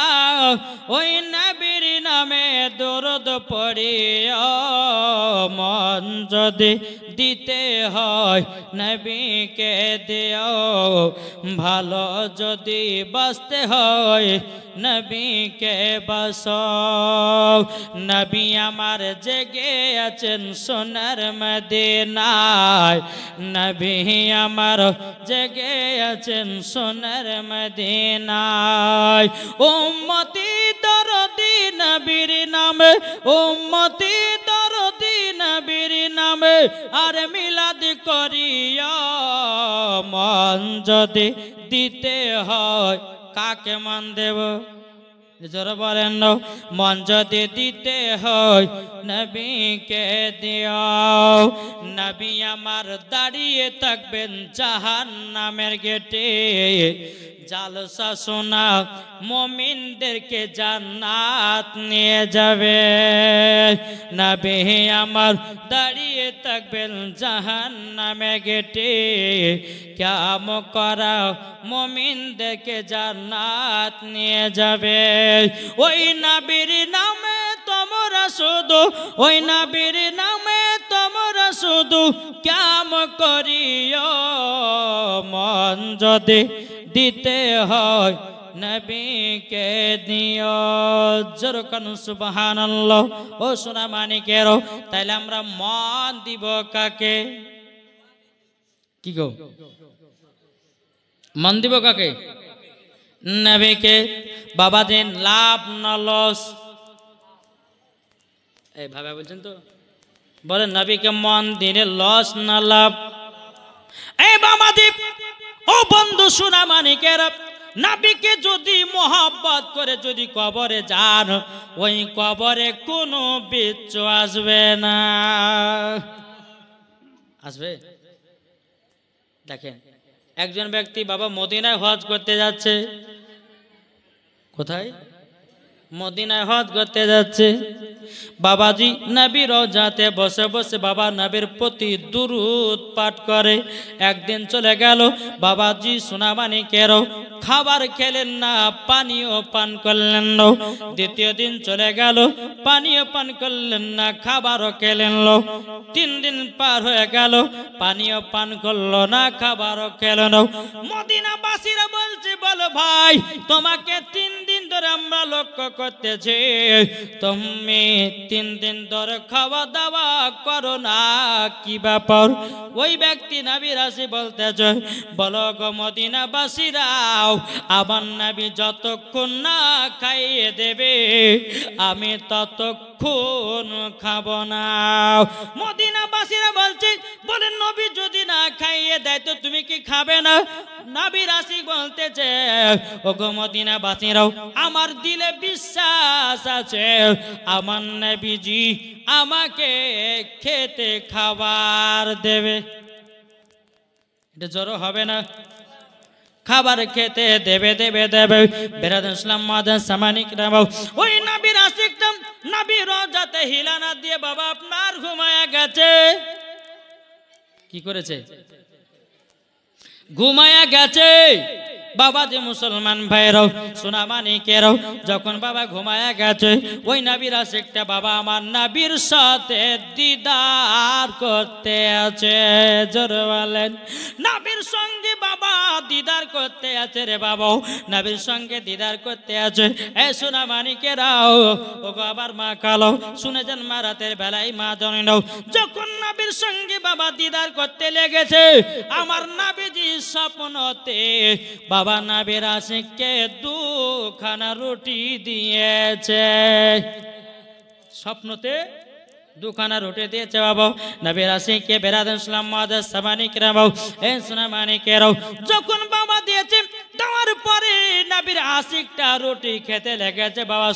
ওই নবীর নামে দরুদ পড়িও। মন যদি দিতে হয় নবীকে দিও, ভালো যদি বাঁচতে হয় নবীকে বাঁচাও। নবী আমার জেগে আছেন সোনার মদিনায়, নবী আমার জেগে আছেন সোনার মদিনায়। উম্মতি দরদি নবীর নামে, উম্মতি দরদি নবীর নামে আর মিলাদ করিয়া। মন যদি দিতে হয় কাকে মন দেব? জোরে বলেন। মন যদি দিতে হয় নবীকে দিও। নবী আমার দাঁড়িয়ে থাকবেন জাহান্নামের গেটে, জালসা শোনা মুমিনদেরকে জান্নাত নিয়ে যাবে। নবী আমার দাঁড়িয়ে থাকবেন জাহান্নামের গেটে, কিয়ামত করা মুমিনদেরকে জান্নাত নিয়ে যাবে। ওই নবীর নামে তোমরা শুধু, ওই নবীর নামে তোমরা শুধু কিয়ামত করিও। মন যদি দিতে হয় নবীকে দিও। জোরে কানুন সুবহানাল্লাহ। ও সোনা মানিকেরও, তাইলে আমরা মন দিব কাকে? কি গো মান দিব কাকে? নবীকে। বাবাজি লাভ না লস? এই ভাবে বলছেন তো, বলে নবীকে মন দিলে লস না লাভ? এই বাবাজি ও বন্ধু সোনা মানিকেরা, নবীকে যদি মোহাব্বত করে যদি কবরে যান, ওই কবরে কোনো বিচ্ছু আসবে না। আসবে? দেখেন একজন ব্যক্তি বাবা মদিনায় হজ করতে যাচ্ছে। কোথায়? মদিনায় হজ করতে যাচ্ছে। বাবাজি নবীর রওজাতে বসে বসে বাবা নবীর প্রতি দুরূদ পাঠ করে। একদিন চলে গেল, বাবাজি সোনামানিকেরও খাবার খেলেন না, পানিও পান করলেন না। দ্বিতীয় দিন চলে গেল, পানিও পান করলেন না, খাবারও খেলেন না। 3 দিন পার হয়ে গেল, পানিও পান করলো না, খাবারও খেলো না। মদিনাবাসীরা বলছে, বলো ভাই তোমাকে 3 দিন ধরে আমরা লক্ষ্য করতেছি, তুমি 3 দিন ধরে খাওয়া দাওয়া করো না, কি ব্যাপার? ওই ব্যক্তি নবীর আসি বলতেছে, বলো গো মদিনাবাসীরাও, আমার নবী যতক্ষণ না খাইয়ে দেবে আমি ততক্ষণ খাবো না। মদিনাবাসীরা বলছে, বলে নবী যদি না খাইয়ে দেয় তো তুমি কি খাবে না? নবীর আসি বলতেছে, ও গো মদিনাবাসীরাও, আমার দিলে বিশ্বাস আছে আমার নবীজি আমাকে খেতে খাবার দেবে। এটা জড়ো হবে না? খাবার খেতে দেবে দেবে দেবে। বেরাদুল ইসলাম মাদান সামানিক রামাও, ওই নবীর আশিকটা নবীর রওজাতে হিলানা দিয়ে বাবা আপনার ঘুমায়া গেছে। কি করেছে? ঘুমায়া গেছে। বাবা যে মুসলমান ভাইরাও সোনামানিকেরাও, যখন বাবা ঘুমায়া গেছে, ওই নবীর আশিকটা বাবা আমার নবীর সাথে দিদার করতে আছে। জোরে বলেন, নবীর সঙ্গে বাবা দিদার করতে আছে রে বাবা, নবীর সঙ্গে দিদার করতে আছে। এ সোনামানিকেরাও, ও গো আবার মা কালো শুনে যান, মা রাতের বেলায় মা জানেন, যখন নবীর সঙ্গে বাবা দিদার করতে লেগেছে, আমার নবীজি স্বপ্নতে বাবা নবীর আশিককে 2খানা রুটি দিয়েছে। স্বপ্নতে 2খানা রুটি দিয়েছে বাবা নবীর আশিককে। বেরাদুল ইসলাম মাদান সামানিক রামাও, এ সোনামানিকেরাও, যখন বাবা দিয়েছে, দেওয়ার পরে নবীর আশিকটা রুটি খেতে লেগেছে বাবা।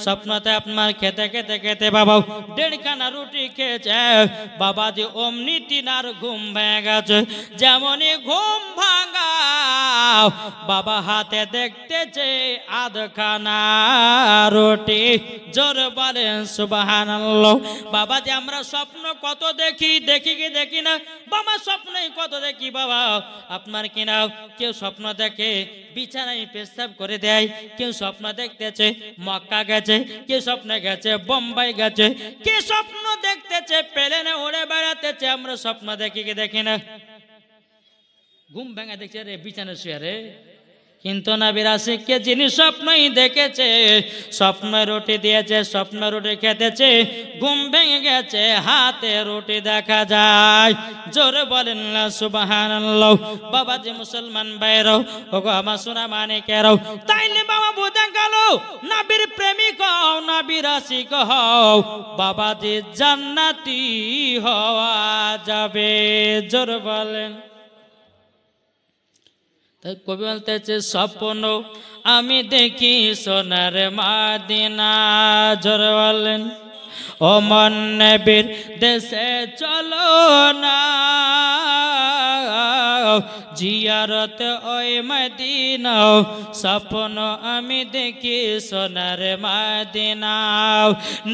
স্বপ্নতে আপনার খেতে খেতে খেতে বাবা 1.5খানা রুটি খেয়েছে। বাবা যে অমনি তিনার ঘুম ভেঙে গেছে। যেমনই ঘুম ভাঙা, বাবা হাতে দেখতেছে 1/2খানা রুটি। জোর বলেন সুবহানাল্লাহ। বাবা যে আমরা স্বপ্ন কত দেখি, দেখি কি দেখি না? বাবা স্বপ্নই কত দেখি বাবা। আপনার কিনা কেউ স্বপ্ন দেখে বিছানায় পেশাব করে দেয়, কেউ স্বপ্ন দেখতেছে মক্কা গেছে, কেউ স্বপ্নে গেছে বোম্বাই গেছে, কে স্বপ্ন দেখতেছে প্লেনে উড়ে বেড়াতেছে। আমরা স্বপ্ন দেখি কি দেখি না? ঘুম ভেঙে দেখছে রে বিছানা শুয়ে রে। কিন্তু নবীর আশিককে যিনি স্বপ্নই দেখেছে, স্বপ্ন রুটি দিয়েছে, স্বপ্ন রুটি খেতেছে, ঘুম ভেঙে গেছে, হাতে রুটি দেখা যায়। জোরে বলেন না সুবহানাল্লাহ। বাবা যে মুসলমান ভাইরাও, ওগো আমার সোনামানিকেরাও, তাইলে বাবা বোঝা গেল নবীর প্রেমিক হও, নবীর আশিক হও, বাবা যে জান্নাতি হওয়া যাবে। জোরে বলেন। তাই কবি বলতেছে, স্বপ্ন আমি দেখি সোনার মদিনা। জোরে বলেন, ও মন নবীর দেশে চলো না, জিয়ারত ওই মদিনা। স্বপ্ন আমি দেখি সোনার মদিনা।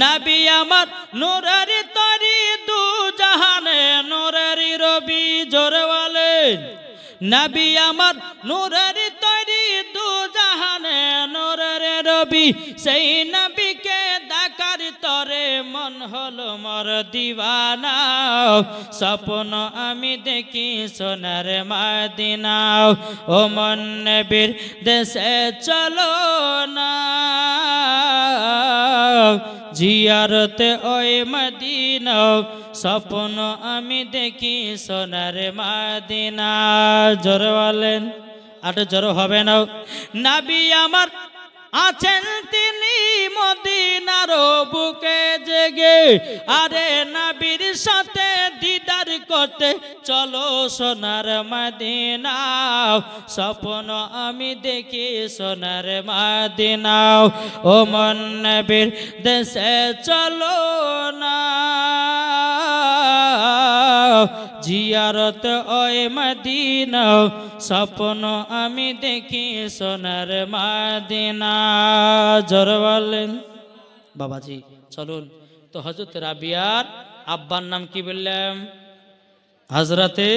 নবী আমার নূরের তরি, 2 জাহানে নূরের রবি। জোরে বলেন, নবী আমার নূরের তৈরি, 2 জাহানে নূরের রবি। সেই নবীকে দেখার তরে মন হলো মোর দিওয়ানা। স্বপ্ন আমি দেখি সোনার মদিনা। ও মন নবীর দেশে চলো না, জিয়ারতে ওই মদিনা। স্বপ্ন আমি দেখি সোনার মদিনা। জোরে বলেন। আটে জড়ো হবে না। নবী আমার আছেন তিনি মদিনার বুকে জেগে, আরে নবীর সাথে দিদার করতে চলো সোনার মদিনা, স্বপ্ন আমি দেখি সোনার মদিনা। ও মন নবীর দেশে চলো না, জিয়ারত ওই মদিনা, স্বপ্ন আমি দেখি সোনার মদিনা। জোরে বলেন বাবাজি চলুন। তো হযরত রাবিয়ার আব্বার নাম কি বললাম? হযরতে